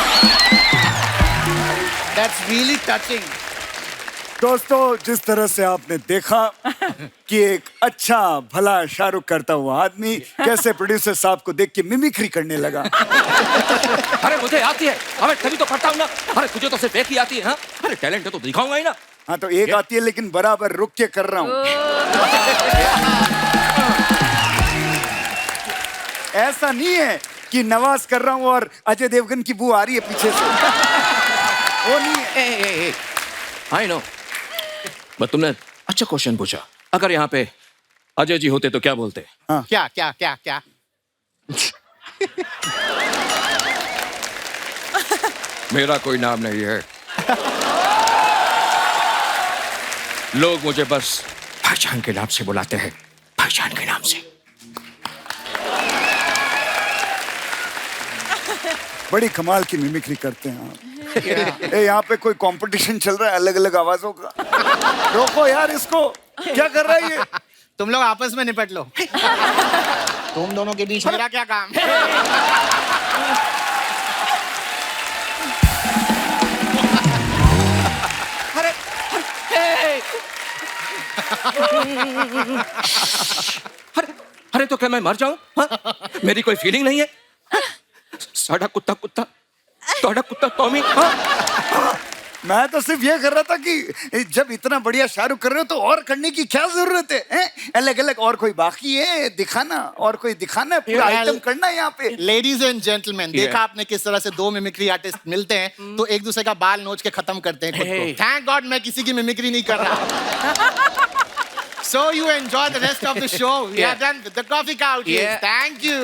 That's really touching. दोस्तों, जिस तरह से आपने देखा कि एक अच्छा भला शाहरुख करता हुआ आदमी कैसे प्रोड्यूसर साहब को देख के मिमिक्री करने लगा। अरे मुझे आती है, अरे तभी तो करता हूँ ना। अरे तुझे तो सिर्फ एक ही आती है। हाँ? अरे टैलेंट है तो दिखाऊंगा ही ना। हाँ तो एक आती है लेकिन बराबर रुक के कर रहा हूँ। ऐसा नहीं है कि नवाज कर रहा हूँ और अजय देवगन की बू आ रही है पीछे से। वो नहीं है। आई नो, बट तुमने अच्छा क्वेश्चन पूछा। अगर यहाँ पे अजय जी होते तो क्या बोलते? हाँ। क्या? मेरा कोई नाम नहीं है, लोग मुझे बस पहचान के नाम से बुलाते हैं, पहचान के नाम से। बड़ी कमाल की मिमिक्री करते हैं आप। यहाँ पे कोई कंपटीशन चल रहा है अलग अलग आवाजों का। रोको यार इसको, क्या कर रहा है ये? तुम लोग आपस में निपट लो। तुम दोनों के बीच मेरा क्या काम? अरे तो क्या मैं मर जाऊं? हाँ? मेरी कोई फीलिंग नहीं है? साड़ा कुत्ता तोड़ा कुत्ता टॉमी। मैं तो सिर्फ ये कर रहा था कि जब इतना बढ़िया शाहरुख कर रहे हो तो और करने की क्या जरूरत है? अलग अलग और कोई बाकी है दिखाना, और कोई दिखाना है, पूरा आइटम करना है यहाँ पे। लेडीज एंड जेंटलमैन, देखा आपने किस तरह से दो मिमिक्री आर्टिस्ट मिलते हैं तो एक दूसरे का बाल नोच के खत्म करते हैं खुद को। थैंक गॉड मैं किसी की मिमिक्री नहीं कर रहा। So you enjoy the rest of the show. We are done with the coffee couches. Thank you.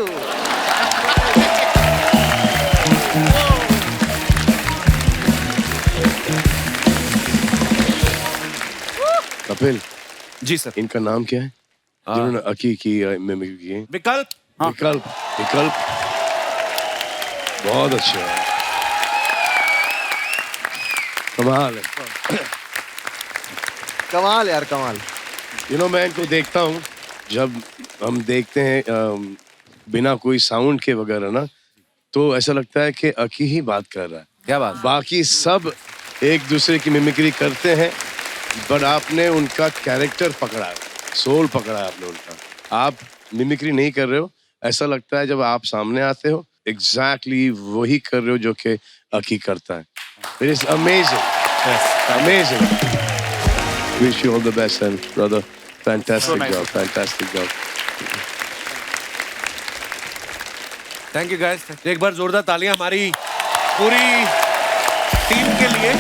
Kapil ji sir, इनका नाम क्या है जिन्होंने अकी की मिमिक्री की है? विकल्प। विकल्प बहुत अच्छा है, कमाल है। कमाल यार कमाल। मैं इनको देखता हूँ, जब हम देखते हैं बिना कोई साउंड के वगैरह ना, तो ऐसा लगता है कि अकी ही बात कर रहा है। क्या बात? बाकी सब एक दूसरे की मिमिक्री करते हैं, बट आपने उनका कैरेक्टर पकड़ा है, सोल पकड़ा है आपने उनका। आप मिमिक्री नहीं कर रहे हो, ऐसा लगता है जब आप सामने आते हो एग्जैक्टली वही कर रहे हो जो कि अकी करता है। It is amazing, amazing. Wish you all the best and brother, fantastic job, fantastic job. Thank you guys. एक बार जोरदार तालियां हमारी पूरी टीम के लिए।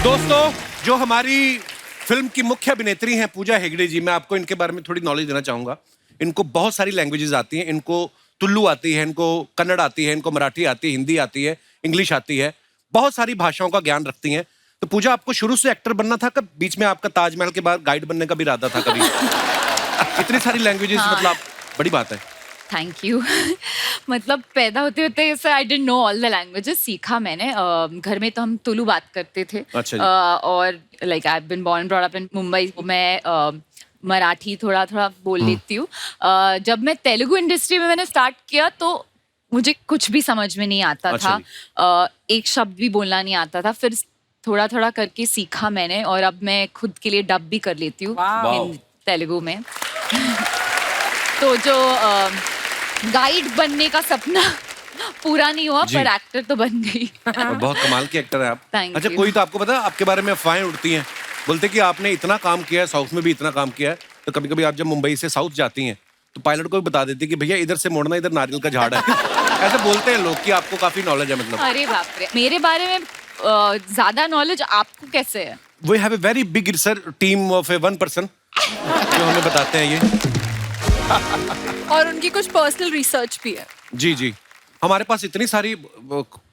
दोस्तों, जो हमारी फिल्म की मुख्य अभिनेत्री हैं पूजा हेगड़े जी, मैं आपको इनके बारे में थोड़ी नॉलेज देना चाहूंगा। इनको बहुत सारी लैंग्वेजेस आती हैं। इनको तुल्लू आती है, इनको कन्नड़ आती है, इनको मराठी आती है, हिंदी आती है, इंग्लिश आती है, बहुत सारी भाषाओं का ज्ञान रखती हैं। तो पूजा, आपको शुरू से एक्टर बनना था, कब बीच में आपका ताजमहल के बाद गाइड बनने का भी इरादा था कभी? इतनी सारी लैंग्वेजेस, मतलब बड़ी बात है। Thank you. मतलब पैदा होते होते I didn't know all the languages. सीखा मैंने। घर में तो हम तुलु बात करते थे। अच्छा जी। और like I have been born brought up in Mumbai. मैं मराठी थोड़ा थोड़ा बोल लेती हूँ। जब मैं तेलुगु इंडस्ट्री में मैंने स्टार्ट किया तो मुझे कुछ भी समझ में नहीं आता अच्छा था। एक शब्द भी बोलना नहीं आता था। फिर थोड़ा थोड़ा करके सीखा मैंने, और अब मैं खुद के लिए डब भी कर लेती हूँ तेलुगु में। तो जो गाइड बनने का सपना पूरा नहीं हुआ, पर एक्टर तो बन गई। और बहुत कमाल की एक्टर है आप। Thank अच्छा, you. कोई तो आपको पता है, आपके बारे में अफवाहें उड़ती हैं, बोलते कि आपने इतना काम किया है, साउथ में भी इतना काम किया है, तो कभी कभी आप जब मुंबई से साउथ जाती हैं तो पायलट को भी बता देती कि भैया इधर से मोड़ना, इधर नारियल का झाड़ है। ऐसे बोलते हैं लोग कि आपको काफी नॉलेज है। मतलब अरे बाप रे, मेरे बारे में ज्यादा नॉलेज आपको कैसे है? We have a very big research team of a 1 person जो हमें बताते हैं ये। और उनकी कुछ पर्सनल रिसर्च भी है। जी जी, हमारे पास इतनी सारी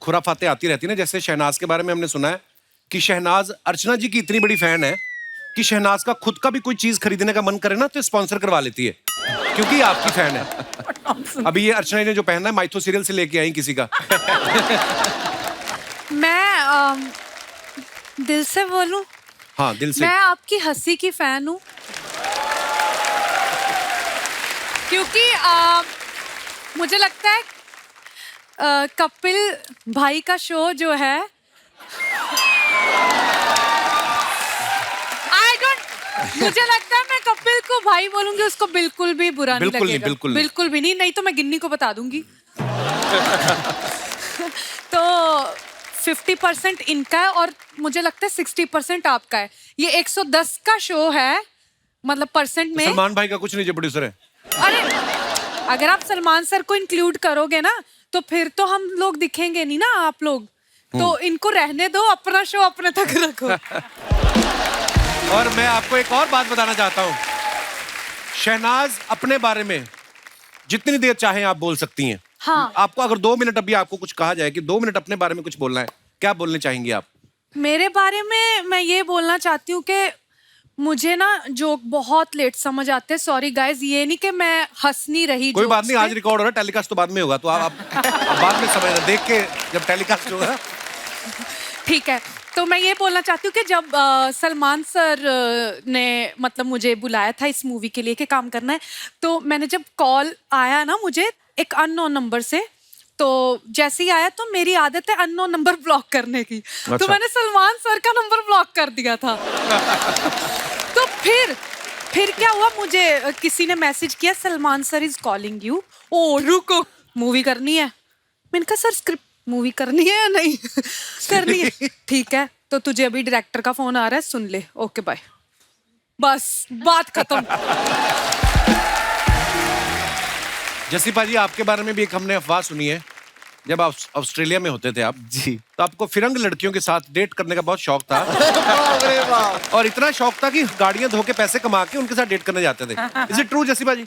खुराफातें आती रहती हैं ना। जैसे शहनाज के बारे में हमने सुना है कि शहनाज अर्चना जी की इतनी बड़ी फैन है कि शहनाज का खुद का भी कोई चीज खरीदने का मन करे ना तो स्पॉन्सर करवा लेती है, क्योंकि आपकी फैन है। अभी ये अर्चना ने जो पहना है माइथो सीरियल से लेके आई किसी का। मैं दिल से बोलूं, हाँ दिल से। मैं आपकी हंसी की फैन हूँ, क्योंकि मुझे लगता है कपिल भाई का शो जो है, मुझे लगता है मैं कपिल को भाई बोलूंगी, उसको बिल्कुल भी बुरा नहीं लगेगा। बिल्कुल भी नहीं, नहीं तो मैं गिन्नी को बता दूंगी। तो 50% इनका है और मुझे लगता है 60% आपका है। ये 110 का शो है, मतलब परसेंट में। सलमान भाई का कुछ नहीं जो प्रोड्यूसर है। अरे अगर आप सलमान सर को इंक्लूड करोगे ना तो फिर तो हम लोग दिखेंगे नहीं ना, आप लोग। तो इनको रहने दो, अपना शो अपने तक रखो। और मैं आपको एक और बात बताना चाहता हूँ, शहनाज अपने बारे में जितनी देर चाहे आप बोल सकती हैं। हाँ। आपको अगर 2 मिनट अभी आपको कुछ कहा जाए कि 2 मिनट अपने बारे में कुछ बोलना है, क्या बोलने चाहेंगी आप? मेरे बारे में मैं ये बोलना चाहती हूँ कि मुझे ना जोक बहुत लेट समझ आते हैं। सॉरी गाइज, ये नहीं कि मैं हंस नहीं रही। कोई बात नहीं, आज रिकॉर्ड हो रहा है, टेलीकास्ट तो बाद में होगा, तो आप बाद में समझना, देख के जब टेलीकास्ट होगा। ठीक है, तो मैं ये बोलना चाहती हूँ कि जब सलमान सर ने मतलब मुझे बुलाया था इस मूवी के लिए कि काम करना है, तो मैंने जब कॉल आया ना मुझे एक अननोन नंबर से, तो जैसे ही आया तो मेरी आदत है अननोन नंबर ब्लॉक करने की। अच्छा। तो मैंने सलमान सर का नंबर ब्लॉक कर दिया था। तो फिर क्या हुआ, मुझे किसी ने मैसेज किया, Salman sir is calling you. ओ रुको, मूवी करनी है। मैंने कहा सर स्क्रिप्ट मूवी करनी है या नहीं? करनी है। ठीक है, तो तुझे अभी डायरेक्टर का फोन आ रहा है, सुन ले। Okay bye. बस बात खत्म। जसी पाजी, आपके बारे में भी एक हमने अफवाह सुनी है, जब आप ऑस्ट्रेलिया में होते थे आप जी, तो आपको फिरंग लड़कियों के साथ डेट करने का बहुत शौक था। और इतना शौक था कि गाड़ियां धो के पैसे कमा के उनके साथ डेट करने जाते थे। इज इट ट्रू जसी पाजी?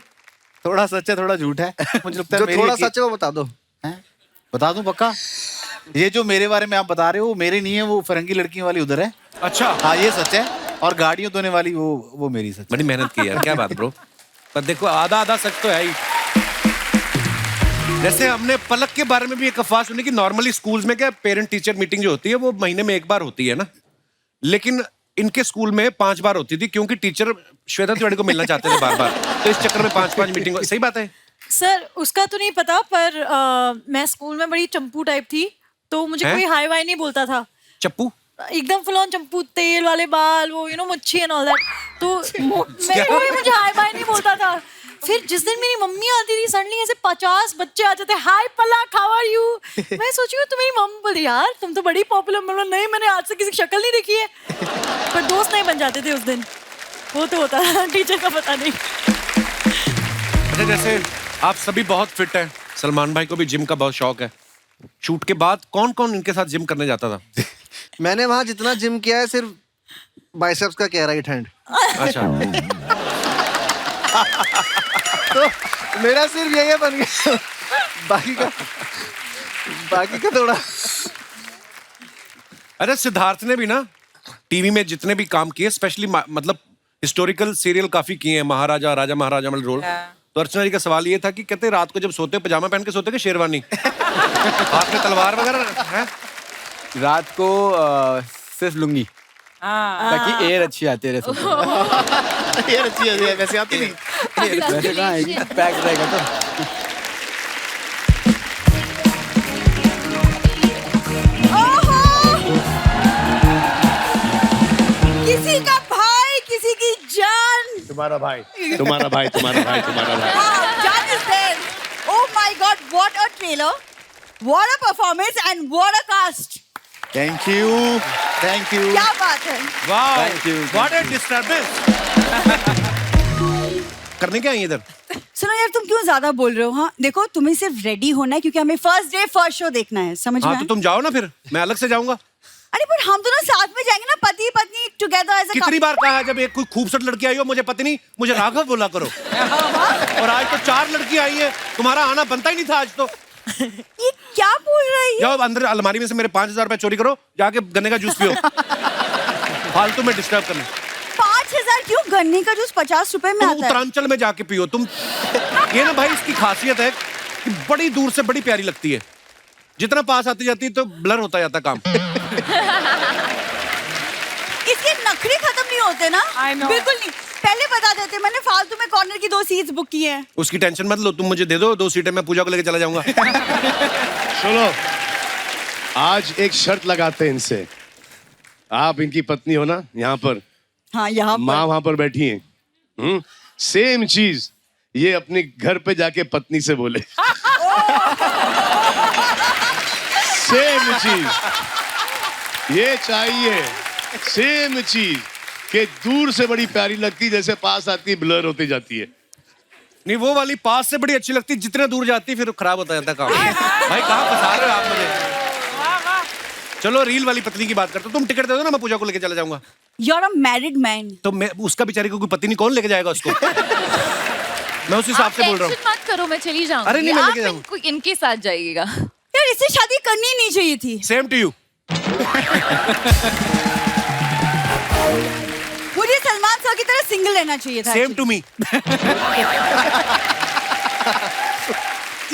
थोड़ा सच है थोड़ा झूठ है। मुझे लगता है जो थोड़ा सच है वो बता दो। बता दूं पक्का? ये जो मेरे बारे में आप बता रहे हो वो मेरे नहीं है, वो फिरंगी लड़कियों वाली उधर है। अच्छा। हाँ ये सच है, और गाड़ियों धोने वाली वो मेरी सच। बड़ी मेहनत की यार, क्या बात ब्रो। पर देखो आधा आधा सच तो है ही। जैसे हमने पलक के बारे में भी एक अफवाह सुनी कि नॉर्मली स्कूल्स में क्या पेरेंट टीचर मीटिंग जो होती है वो महीने में एक बार होती है ना, लेकिन इनके स्कूल में 5 बार होती थी क्योंकि टीचर श्वेता तिवारी को मिलना चाहते थे बार बार, तो इस चक्कर में 5-5 मीटिंग। सही बात है सर उसका तो नहीं पता, पर मैं स्कूल में बड़ी चंपू टाइप थी, तो मुझे कोई हाई वाई नहीं बोलता था। चप्पू एकदम फुल ऑन चंपू, तेल वाले बाल, वो मच्छी एंड ऑल दैट, तो कोई मुझे हाई वाई नहीं बोलता था। फिर जिस दिन मेरी मम्मी आती थी, सडनली ऐसे 50 बच्चे आ जाते, हाय पलक हाउ आर यू। मैं सोची हूँ, तो मेरी मम्मी बोली यार तुम तो बड़ी पॉपुलर। मतलब नहीं, मैंने आज से किसी की शक्ल नहीं देखी है। पर दोस्त नहीं बन जाते थे उस दिन, वो तो होता है, टीचर का पता नहीं। अच्छा, जैसे आप सभी बहुत फिट हैं, सलमान भाई को भी जिम का बहुत शौक है। शूट के बाद कौन कौन इनके साथ जिम करने जाता था? मैंने वहां जितना जिम किया है सिर्फ बाइसेप्स का किया, राइट हैंड। अच्छा। तो मेरा सिर्फ यही बन गया, बाकी का थोड़ा। अरे सिद्धार्थ ने भी ना टीवी में जितने भी काम किए, स्पेशली मतलब हिस्टोरिकल सीरियल काफी किए हैं, महाराजा, राजा महाराजा वाले रोल। तो अर्चना जी का सवाल ये था कि कहते रात को जब सोते पजामा पहन के सोते कि शेरवानी? हाथ में तलवार वगैरह है? रात को सिर्फ लुंगी, ताकि एयर अच्छी आती रहे। एयर अच्छी आती है, वैसे आती नहीं। वैसे कहाँ आएगी, पैक रहेगा तो। किसी का भाई, किसी की जान। तुम्हारा भाई, तुम्हारा भाई, तुम्हारा भाई, तुम्हारा भाई। जान is there. Oh my God, what a trailer, what a performance and what a cast. Thank you, thank you. क्या बात है। वाह, Thank you. What a disturbance. करने क्या आई इधर? सुनो यार, तुम क्यों ज्यादा बोल रहे हो? हाँ देखो, तुम्हें सिर्फ रेडी होना है क्योंकि हमें फर्स्ट डे फर्स्ट शो देखना है, समझ में हाँ, आया? तो तुम जाओ ना, फिर मैं अलग से जाऊंगा। अरे पर हम दोनों साथ में जाएंगे ना, पति पत्नी टुगेदर एज अ कितनी बार कहा है, जब एक कोई खूबसूरत लड़की आई हो मुझे पत्नी, मुझे राघव बोला करो। और आज तो 4 लड़की आई है, तुम्हारा आना बनता ही नहीं था आज तो। ये क्या बोल रही है? जाओ अंदर अलमारी में से मेरे 5,000 रुपए चोरी करो, जाके गन्ने का जूस पियो। फालतू में डिस्टर्ब करना। 5,000 क्यों? गन्ने का जूस 50 रुपए में तुम आता है। उत्तरांचल में जाके पियो तुम। ये ना भाई, इसकी खासियत है कि बड़ी दूर से बड़ी प्यारी लगती है, जितना पास आती जाती है तो ब्लर होता जाता काम। इसके नखरे खत्म नहीं होते ना। बिल्कुल नहीं, पहले बता देते, मैंने फालतू में कॉर्नर की 2 सीट्स बुक की हैं। उसकी टेंशन मत लो, तुम मुझे दे दो 2 सीटें, मैं पूजा को लेके चला जाऊंगा। सुनो, आज एक शर्त लगाते हैं इनसे। आप इनकी पत्नी हो ना, यहाँ पर हाँ, यहाँ माँ वहां पर बैठी है। सेम चीज ये अपने घर पे जाके पत्नी से बोले। सेम चीज ये चाहिए, सेम चीज कि दूर से बड़ी प्यारी लगती, जैसे पास आती ब्लर होती जाती है। नहीं, वो वाली पास से बड़ी अच्छी लगती, जितने दूर जाती फिर खराब होता जाता काम। भाई कहाँ फंसा रहे हो आप मुझे? चलो रील वाली पत्नी की बात करते हो, तुम टिकट दे दो ना, मैं पूजा को लेके चला जाऊंगा। You're a married man. तो मैं उसका बेचारी को कोई पत्नी कौन लेके जाएगा उसको? मैं उस हिसाब से बोल रहा हूँ। टेंशन मत करो, मैं चली जाऊंगी। अरे नहीं, मैं लेके आप जाऊंगा। इनके साथ जाइएगा। यार इससे शादी करनी ही नहीं चाहिए थी। Same to you. मुझे सलमान सर की तरह सिंगल रहना चाहिए था। Same to me.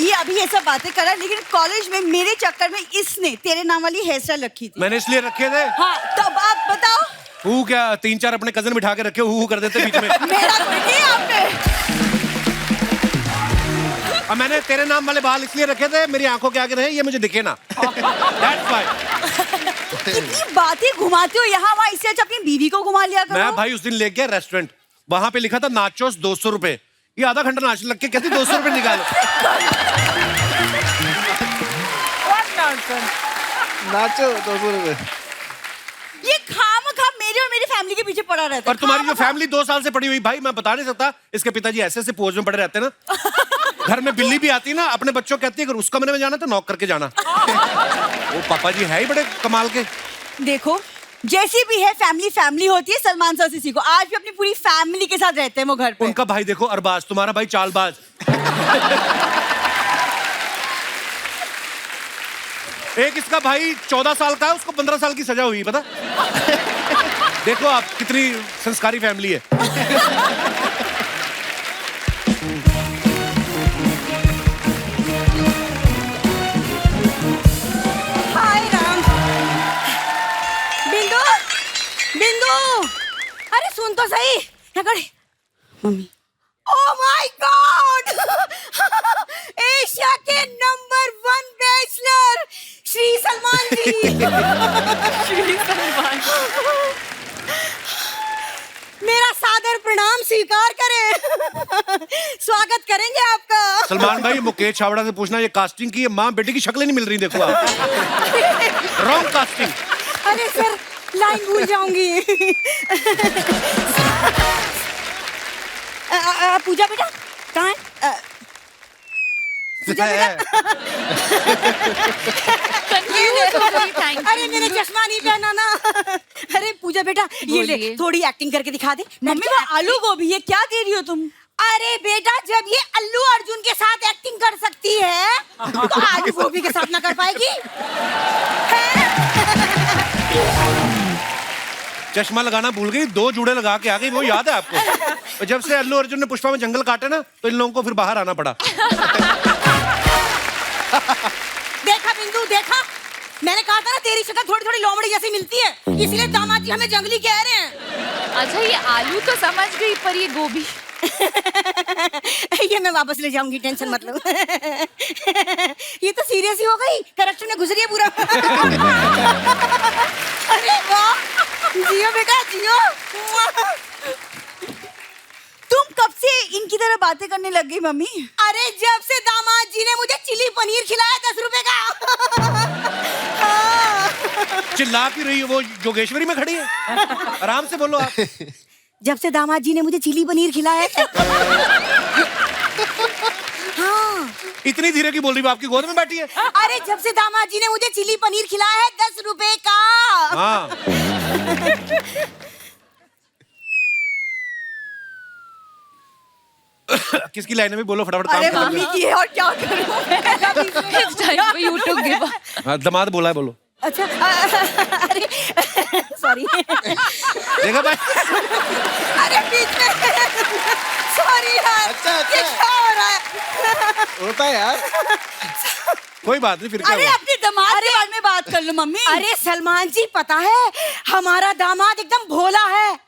ये अभी ये सब बातें करा, लेकिन कॉलेज में मेरे चक्कर में इसने तेरे नाम वाली हेयर स्टाइल रखी थी। मैंने इसलिए रखे थे। हाँ, तो अब आप बताओ। हु क्या 3-4 अपने कजन बिठा के रखे, हु कर देते बीच में। मेरा कोई नहीं है आपने। और मैंने तेरे नाम वाले बाल इसलिए रखे थे, मेरी आंखों के आगे रहे, ये मुझे दिखे ना। That's why। कितनी बातें घुमाते हो यहाँ वहाँ, इससे अच्छा अपनी बीवी को घुमा लिया करो। मैं भाई उस दिन ले गया रेस्टोरेंट, वहां पे लिखा था नाचोस 200 रुपए। ये आधा घंटा नाचने लग के कहती 200 रुपए निकालो। नाचो 200 रुपए। ये खामखा मेरे और मेरी फैमिली के पीछे पड़ा रहता है। और तुम्हारी जो फैमिली 2 साल से पड़ी हुई, भाई मैं बता नहीं सकता, इसके पिताजी ऐसे ऐसे पोज में पड़े रहते हैं ना। घर में बिल्ली भी आती ना, अपने बच्चों कहती है अगर उस कमरे में जाना तो नॉक करके जाना। वो पापा जी है ही बड़े कमाल के। देखो, जैसी भी है फैमिली फैमिली होती है। सलमान सर से सीखो, आज भी अपनी पूरी फैमिली के साथ रहते हैं वो घर पे। उनका भाई देखो अरबाज, तुम्हारा भाई चालबाज। एक इसका भाई 14 साल का है, उसको 15 साल की सजा हुई, पता? देखो आप कितनी संस्कारी फैमिली है। हाय राम। बिंदु, बिंदु। सुन तो सही। यहाँ खड़ी mummy. Oh my God, Asia के नंबर 1 बैचलर श्री सलमान जी। श्री सलमान, मेरा सादर प्रणाम स्वीकार करें। स्वागत करेंगे आपका। सलमान भाई, मुकेश छाबड़ा से पूछना, ये कास्टिंग की माँ बेटे की शक्लें नहीं मिल रही, देखो आप। Wrong casting. अरे सर, लाइन भूल जाऊंगी। पूजा बेटा कहाँ है? पूजा बेटा। अरे मैंने चश्मा नहीं पहना ना। अरे पूजा बेटा, ये ले, थोड़ी एक्टिंग करके दिखा दे। मम्मी वो आलू गोभी है, क्या दे रही हो तुम? अरे बेटा, जब ये अल्लू अर्जुन के साथ एक्टिंग कर सकती है तो आलू गोभी के साथ ना कर पाएगी? चश्मा लगाना भूल गई, 2 जूड़े लगा के आ गई, वो याद है आपको? और जब से अल्लू अर्जुन ने पुष्पा में जंगल काटे ना, तो इन लोगों को फिर बाहर आना पड़ा। देखा बिंदु, देखा, मैंने कहा था ना तेरी शक्ल थोड़ी थोड़ी लोमड़ी जैसी मिलती है, इसलिए दामाद जी हमें जंगली कह रहे हैं। अच्छा, ये आलू तो समझ गई, पर ये गोभी ये मैं वापस ले जाऊंगी, टेंशन मत लो। ये तो सीरियस ही हो गई, करेक्शन में घुस रही है पूरा। अरे वाह, जियो बेटा जियो। तुम कब से इनकी तरह बातें करने लग गई मम्मी? अरे जब से दामाद जी ने मुझे चिली पनीर खिलाया 10 रुपए का। चिल्ला क्यों रही है? वो जोगेश्वरी में खड़ी है, आराम से बोलो आप। जब से दामाद जी ने मुझे चिली पनीर खिलाया है। हाँ। इतनी धीरे की बोल रही है, आपकी गोद में बैठी है? अरे जब से दामाद जी ने मुझे चिली पनीर खिलाया है 10 रुपए का। हाँ। किसकी लाइन में बोलो फटाफट, काम अरे मम्मी की है, और क्या करूं? YouTube give. हाँ, दामाद बोला है, बोलो। अच्छा, अरे सॉरी। देखा भाई? अरे बीच में, सॉरी यार। अच्छा, ये क्या हो रहा है? होता है यार, कोई बात नहीं, फिर क्या अरे हुआ? अपनी दामाद के बारे में बात कर लो मम्मी। अरे सलमान जी, पता है हमारा दामाद एकदम भोला है।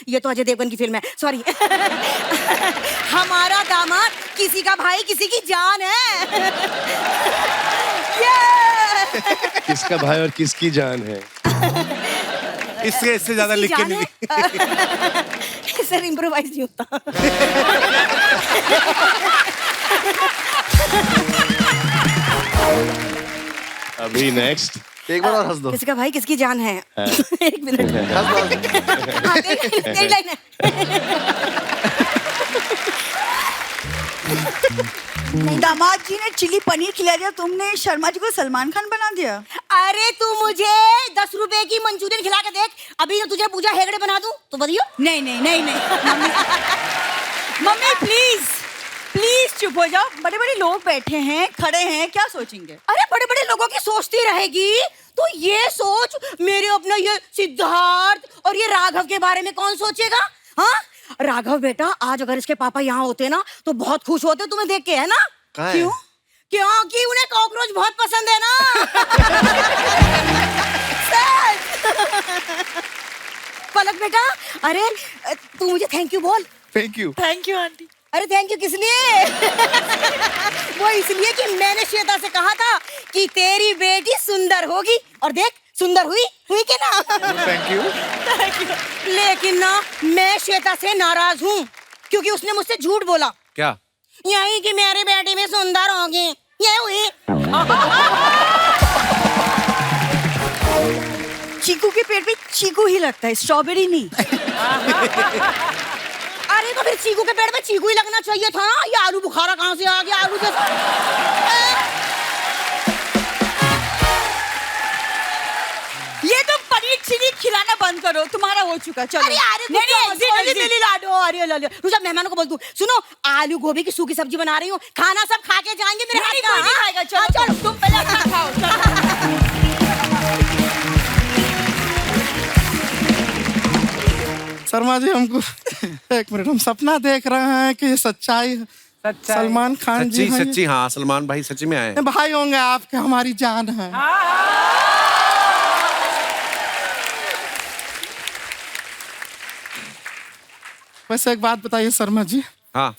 ये तो अजय देवगन की फिल्म है, सॉरी। हमारा दामाद किसी का भाई किसी की जान है। किसका भाई और किसकी जान है? इससे ज्यादा लिख के नहीं। सर इम्प्रोवाइज नहीं होता। अभी नेक्स्ट, एक बार और हंस दो। किसका भाई किसकी जान है? एक मिनट। हाँ, तेरी लाइन है। दामाद जी ने चिली पनीर खिला दिया, तुमने शर्मा जी को सलमान खान बना दिया। अरे तू मुझे 10 रुपए की मंचूरियन खिला के देख, अभी तुझे पूजा हेगड़े बना दूं तो बताइयो। नहीं नहीं नहीं नहीं मम्मी प्लीज प्लीज चुप हो जाओ। बड़े बड़े लोग बैठे हैं, खड़े हैं, क्या सोचेंगे? अरे बड़े बड़े लोगों की सोचती रहेगी, तो ये सोच मेरे अपना ये सिद्धार्थ और ये राघव के बारे में कौन सोचेगा? हाँ राघव बेटा, आज अगर इसके पापा यहाँ होते ना तो बहुत खुश होते तुम्हें देख के, है ना? क्यों? क्योंकि उन्हें कॉकरोच बहुत पसंद है ना। पलक बेटा, अरे तू मुझे थैंक यू बोल। Thank you. Thank you aunty. अरे थैंक यू किस लिए? वो इसलिए कि मैंने श्वेता से कहा था कि तेरी बेटी सुंदर होगी, और देख सुंदर हुई कि ना? Thank you. लेकिन ना मैं श्वेता से नाराज हूँ, क्योंकि उसने मुझसे झूठ बोला। क्या? यही कि मेरी बेटी में सुंदर होगी, ये हुई। चीकू के पेट में चीकू ही लगता है, स्ट्रॉबेरी नहीं। अरे तो फिर चीकू के पेट में चीकू ही लगना चाहिए था ना, ये आलू बुखारा कहाँ से आ गया? आलू जैसा। ये तुम पनीर चिली खिलाना बंद करो, तुम्हारा हो चुका। चलो अरे नहीं लाडो, अरे रुजा मेहमानों को बोल दूं, सुनो आलू गोभी की सूखी सब्जी बना रही हूँ, खाना सब खा के जाएंगे मेरे हाथ का। नहीं खाएगा, चलो तुम पहले खाना खाओ। शर्मा जी हमको एक मिनट, हम सपना देख रहे हैं कि ये सच्चाई है। सलमान खान जी सच्ची सच्ची, हाँ सलमान भाई सच्ची में आए। भाई होंगे आपके, हमारी जान है। वैसे एक बात बताइए शर्मा जी, हाँ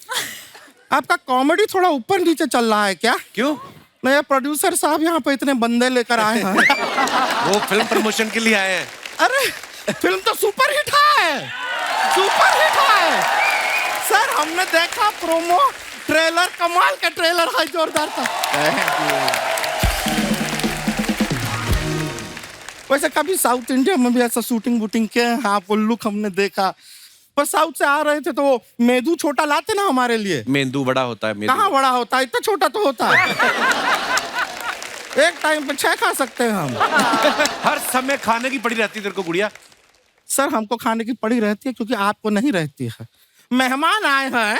आपका कॉमेडी थोड़ा ऊपर नीचे चल रहा है क्या? क्यों? नया प्रोड्यूसर साहब यहाँ पे इतने बंदे लेकर आए हैं। वो फिल्म प्रमोशन के लिए आए हैं। अरे फिल्म तो सुपर हिट है, सुपर हिट है सर। हमने देखा प्रोमो ट्रेलर, कमाल का ट्रेलर है, जोरदार था। वैसे कभी साउथ इंडिया में भी ऐसा शूटिंग वूटिंग किया है? हाँ, वो लुक हमने देखा। पर साउथ से आ रहे थे तो वो मेदू छोटा लाते ना हमारे लिए। मेंदू बड़ा होता है। मेंदू कहाँ बड़ा होता है, इतना छोटा तो होता है। एक टाइम पे 6 खा सकते हैं हम। हर समय खाने की पड़ी रहती है तेरे को गुड़िया। सर हमको खाने की पड़ी रहती है क्योंकि आपको नहीं रहती है। मेहमान आए हैं,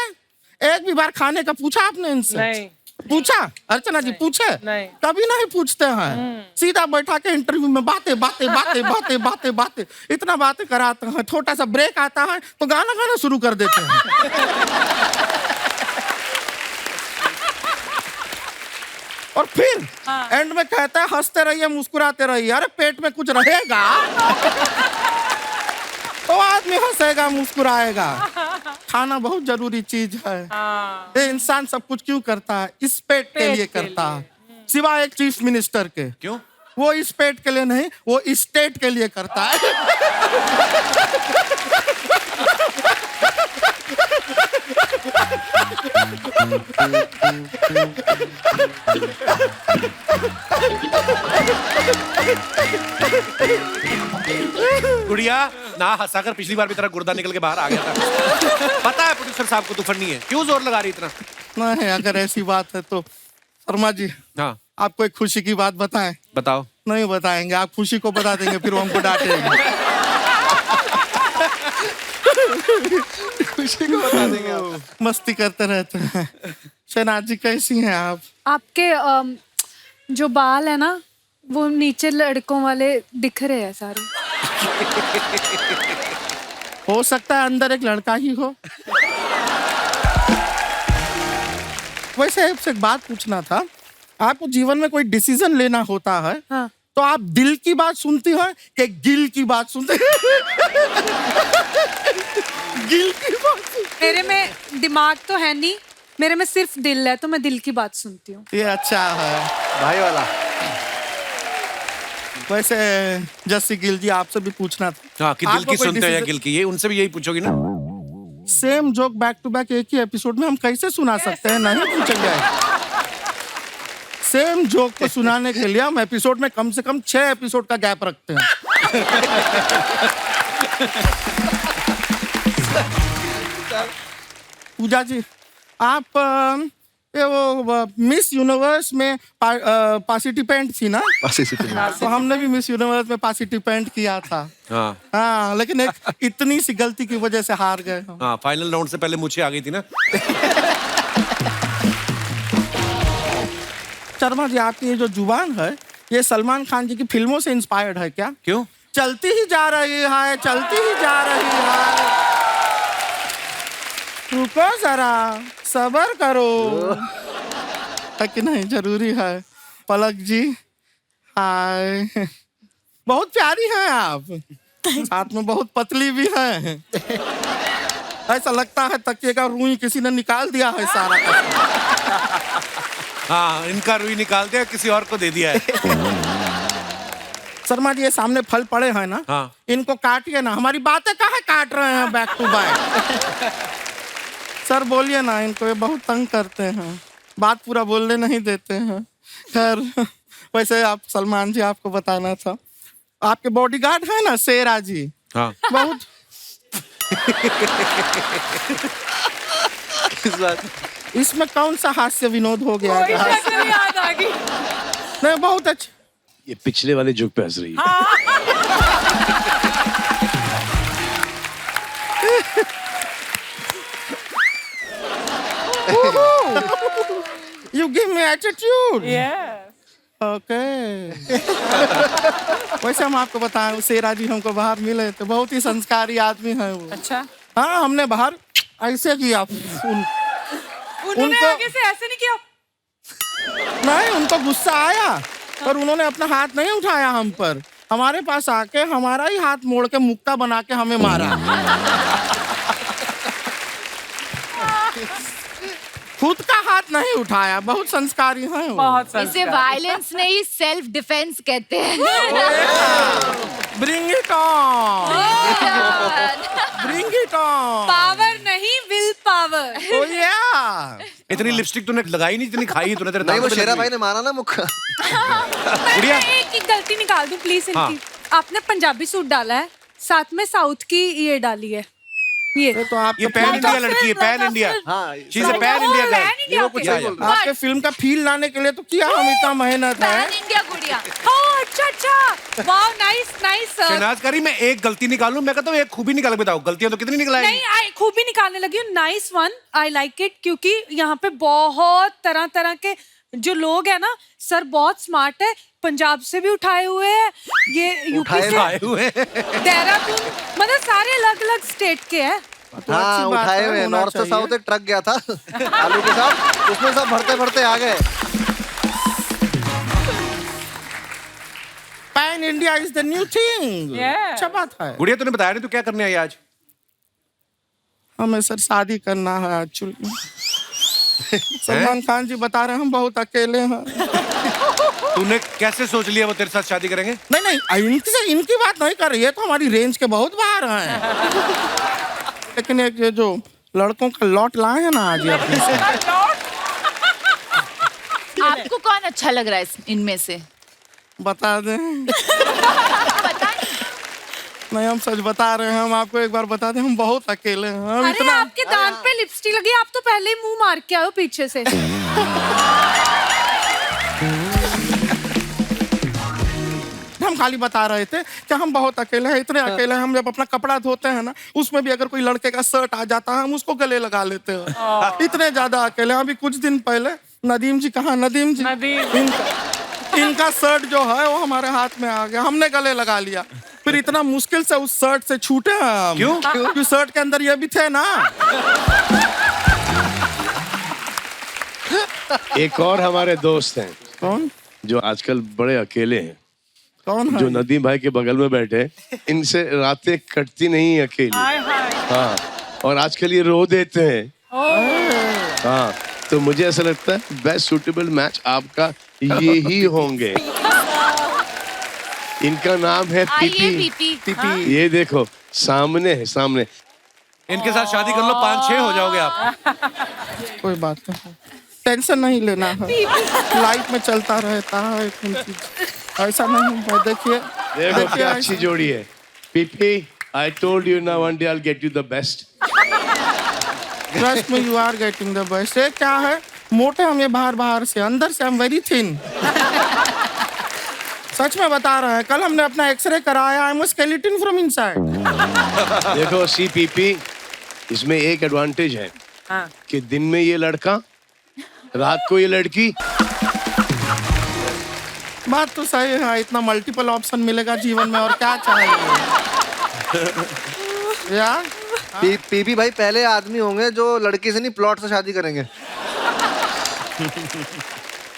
एक भी बार खाने का पूछा आपने इनसे? नहीं। पूछा? अर्चना जी पूछे? नहीं। कभी नहीं पूछते हैं। सीधा बैठा के इंटरव्यू में बातें बातें बातें बातें बातें बातें इतना बातें कराते हैं। छोटा सा ब्रेक आता है तो गाना गाना शुरू कर देते हैं। और फिर एंड में कहता है हंसते रहिए मुस्कुराते रहिए। अरे पेट में कुछ रहेगा तो आदमी हंसेगा मुस्कुराएगा। खाना बहुत जरूरी चीज है। ये इंसान सब कुछ क्यों करता है? इस पेट के लिए करता है, सिवाय एक चीफ मिनिस्टर के। क्यों? वो इस पेट के लिए नहीं, वो इस स्टेट के लिए करता है। गुड़िया ना हंसाकर पिछली बार भी तेरा गुर्दा निकल के बाहर आ गया था। पता है प्रोड्यूसर साहब को तू फनी है, क्यों जोर लगा रही इतना? नहीं, अगर ऐसी बात है तो शर्मा जी, हाँ, आपको एक खुशी की बात बताएं? बताओ। नहीं बताएंगे, आप खुशी को बता देंगे फिर वो हमको डांटेंगे। खुशी को बता देंगे आप। मस्ती करते रहते हैं। शहनाज जी कैसी हैं आप? आपके जो बाल है ना वो नीचे लड़कों वाले दिख रहे हैं सारे। हो सकता है अंदर एक लड़का ही हो। वैसे आपसे एक बात पूछना था, आपको जीवन में कोई डिसीजन लेना होता है, हाँ, तो आप दिल की बात सुनती हो कि गिल की बात सुनते हो? गिल की बात। मेरे में दिमाग तो है नहीं, मेरे में सिर्फ दिल है, तो मैं दिल की बात सुनती हूँ। ये अच्छा है भाई वाला। वैसे जस्सी गिल जी आपसे भी पूछना था। हाँ, कि दिल की सुनते हो या गिल की, ये उनसे भी यही पूछोगी ना? Same joke back to back एक ही एपिसोड में हम कैसे सुना सकते हैं? नहीं पूछेंगे। सेम जोक को सुनाने के लिए हम एपिसोड में कम से कम 6 एपिसोड का गैप रखते हैं। पूजा जी, आप ये वो मिस यूनिवर्स में पार्टिसिपेंट थी ना? तो हमने भी मिस यूनिवर्स में पार्टिसिपेंट किया था। हाँ। हाँ, लेकिन एक इतनी सी गलती की वजह से हार गए। हाँ, फाइनल राउंड से पहले मुझे आ गई थी ना। शर्मा जी, आपकी ये जो जुबान है ये सलमान खान जी की फिल्मों से इंस्पायर्ड है क्या? क्यों? चलती ही जा रही है, चलती ही जा रही है। रुको जरा, सबर करो। है कि नहीं? जरूरी है। पलक जी, हाय, बहुत प्यारी हैं आप, साथ में बहुत पतली भी हैं। ऐसा लगता है तकिए का रुई किसी ने निकाल दिया है सारा का। हाँ, इनका रुई निकाल दिया, किसी और को दे दिया है। शर्मा जी, ये सामने फल पड़े हैं ना, हाँ, इनको काटिए ना। हमारी बातें काहे काट रहे हैं बैक टू बैक? सर बोलिए ना इनको, ये बहुत तंग करते हैं, बात पूरा बोलने नहीं देते हैं। खैर, वैसे आप सलमान जी, आपको बताना था, आपके बॉडीगार्ड है ना शेरा जी, हाँ, बहुत इसमें कौन सा हास्य विनोद हो गया? याद आ गई। नहीं, बहुत अच्छा। ये पिछले वाले जोक पे हंस रही है। You give me attitude. Yes. Okay. वैसे हम आपको बताएं, शेरा जी हमको बाहर मिले तो बहुत ही संस्कारी आदमी है वो। अच्छा। हाँ, हमने बाहर ऐसे किया। उन्होंने आगे से ऐसे नहीं किया? नहीं, उनको गुस्सा आया पर उन्होंने अपना हाथ नहीं उठाया हम पर। हमारे पास आके हमारा ही हाथ मोड़ के मुक्का बना के हमें मारा। खुद का हाथ नहीं उठाया, बहुत संस्कारी है वो। बहुत इसे वायलेंस नहीं सेल्फ डिफेंस कहते हैं। Bring it on, bring it on. Power नहीं, विल पावर। ओ या, इतनी लिपस्टिक तूने लगाई नहीं, इतनी खाई तूने, तेरे नहीं दांतों वो पे शेरा लगी। भाई ने मारा ना मुक्का। गुड़िया मैं एक गलती निकाल दूं प्लीज इनकी। आपने पंजाबी सूट डाला है, साथ में साउथ की ये डाली है। ये तो आप ये पैन इंडिया लड़की है, पैन इंडिया। हाँ she is a pan India girl. India कुछ नहीं बोल रहा। आपके फिल्म का फील लाने के लिए तो किया हम इतना मेहनत है। पैन इंडिया गुड़िया। ओह अच्छा अच्छा, वाओ नाइस नाइस। शहनाज करी, मैं एक गलती निकालूं, मैं कहता हूँ एक खूबी निकाल के बताओ, गलतियां तो कितनी निकलाएंगी। नहीं आई खूबी निकालने लगी हूँ। Nice one, I like it, क्योंकि यहाँ पे बहुत तरह तरह के जो लोग हैं ना सर, बहुत स्मार्ट है। पंजाब से भी उठाए हुए हैं, ये यूपी से आए हुए। देहरादून, मतलब सारे अलग अलग स्टेट के हैं। हाँ उठाए हुए, नॉर्थ से साउथ एक ट्रक गया था आलू के साथ, उसमें सब भरते भरते आ गए। Pan India is the new thing. अच्छा बात है। गुड़िया तूने बताया नहीं, तू क्या करने आई आज? हमें सर शादी करना है एक्चुअली। सलमान खान जी बता रहे हैं हम बहुत अकेले हैं। तूने कैसे सोच लिया वो तेरे साथ शादी करेंगे? नहीं नहीं, इनकी बात नहीं कर रही है, तो हमारी रेंज के बहुत बाहर हैं। लेकिन एक ये जो लड़कों का लॉट लाए हैं ना आज ये अपने से। आपको कौन अच्छा लग रहा है इनमें से? बता दें। नहीं हम सच बता रहे हैं, हम आपको एक बार बता दें, हम बहुत अकेले हैं। हम अरे इतना आपके दांत पे लिपस्टिक लगी, आप तो पहले ही मुंह मार के आओ पीछे से। हम खाली बता रहे थे कि हम बहुत अकेले हैं, इतने अकेले हैं, हम जब अपना कपड़ा धोते हैं ना, उसमें भी अगर कोई लड़के का शर्ट आ जाता है हम उसको गले लगा लेते हैं। इतने ज्यादा अकेले हैं। अभी कुछ दिन पहले नदीम जी, कहाँ नदीम जी, इनका शर्ट जो है वो हमारे हाथ में आ गया, हमने गले लगा लिया। फिर इतना मुश्किल से उस शर्ट से छूटे हम। क्यों? क्योंकि शर्ट के अंदर ये भी थे ना। एक और हमारे दोस्त हैं। कौन? जो आजकल बड़े अकेले हैं। कौन है? जो नदीम भाई के बगल में बैठे, इनसे रातें कटती नहीं अकेली। हाँ, और आजकल ये रो देते हैं। हाँ, तो मुझे ऐसा लगता है बेस्ट सूटेबल मैच आपका ये ही होंगे। इनका नाम है पीपी। पीपी। ये देखो सामने है, सामने। इनके साथ शादी कर लो, 5-6 हो जाओगे आप। कोई बात नहीं, टेंशन नहीं लेना है, लाइफ में चलता रहता है। ऐसा नहीं है, देखिए देखो क्या अच्छी जोड़ी है। PP, I told you now one day I'll get you the best. Trust me you are getting the best. ये क्या है, मोटे हम ये बाहर से, अंदर से हम वेरी थिन। सच में बता रहे हैं, कल हमने अपना एक्सरे कराया, I am skeleton from inside. देखो CPP, इसमें एक एडवांटेज है कि दिन में ये लड़का, रात को ये लड़की। बात तो सही है, इतना मल्टीपल ऑप्शन मिलेगा जीवन में और क्या चाहिए। यार पीपी भाई पहले आदमी होंगे जो लड़की से नहीं प्लॉट से शादी करेंगे।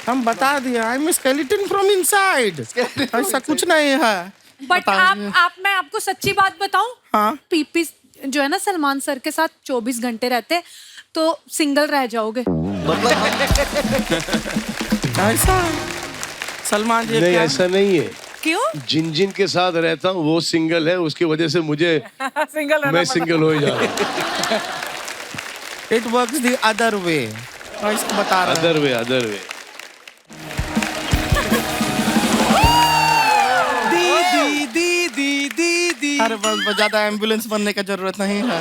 हम बता दिया, I am skeleton from inside. ऐसा कुछ नहीं है। बट आप मैं आपको सच्ची बात बताऊं, हाँ? पीपी जो है ना सलमान सर के साथ 24 घंटे रहते तो सिंगल रह जाओगे। ऐसा सलमान जी नहीं, क्या? ऐसा नहीं है। क्यों? जिन जिन के साथ रहता हूँ वो सिंगल है, उसकी वजह से मुझे मैं सिंगल हो जा रहा। It works the other way. इसको बता रहा अदर वे, अदर वे। दीदी। अरे बस ज्यादा एम्बुलेंस बनने का जरूरत नहीं है।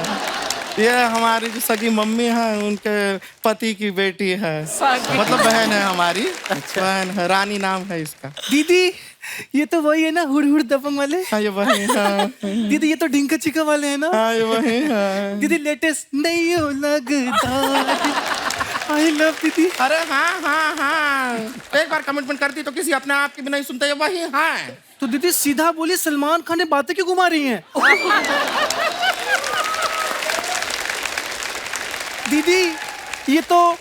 ये हमारी जो सगी मम्मी है, उनके पति की बेटी है, मतलब बहन है हमारी। बहन है, रानी नाम है इसका। दीदी ये तो वही है ना, हुड़ हुड़ दबंग वाले। हाँ ये वही है। दीदी ये तो ढिंका चिका वाले है ना। हाँ ये वही है। दीदी लेटेस्ट नहीं हो लगता। आई लव दीदी। अरे हाँ, एक बार कमिटमेंट करती तो किसी अपने आप की भी नहीं सुनते, ये वही है। तो दीदी सीधा बोलिए, सलमान खान ने बातें क्यों घुमा रही हैं? दीदी ये तो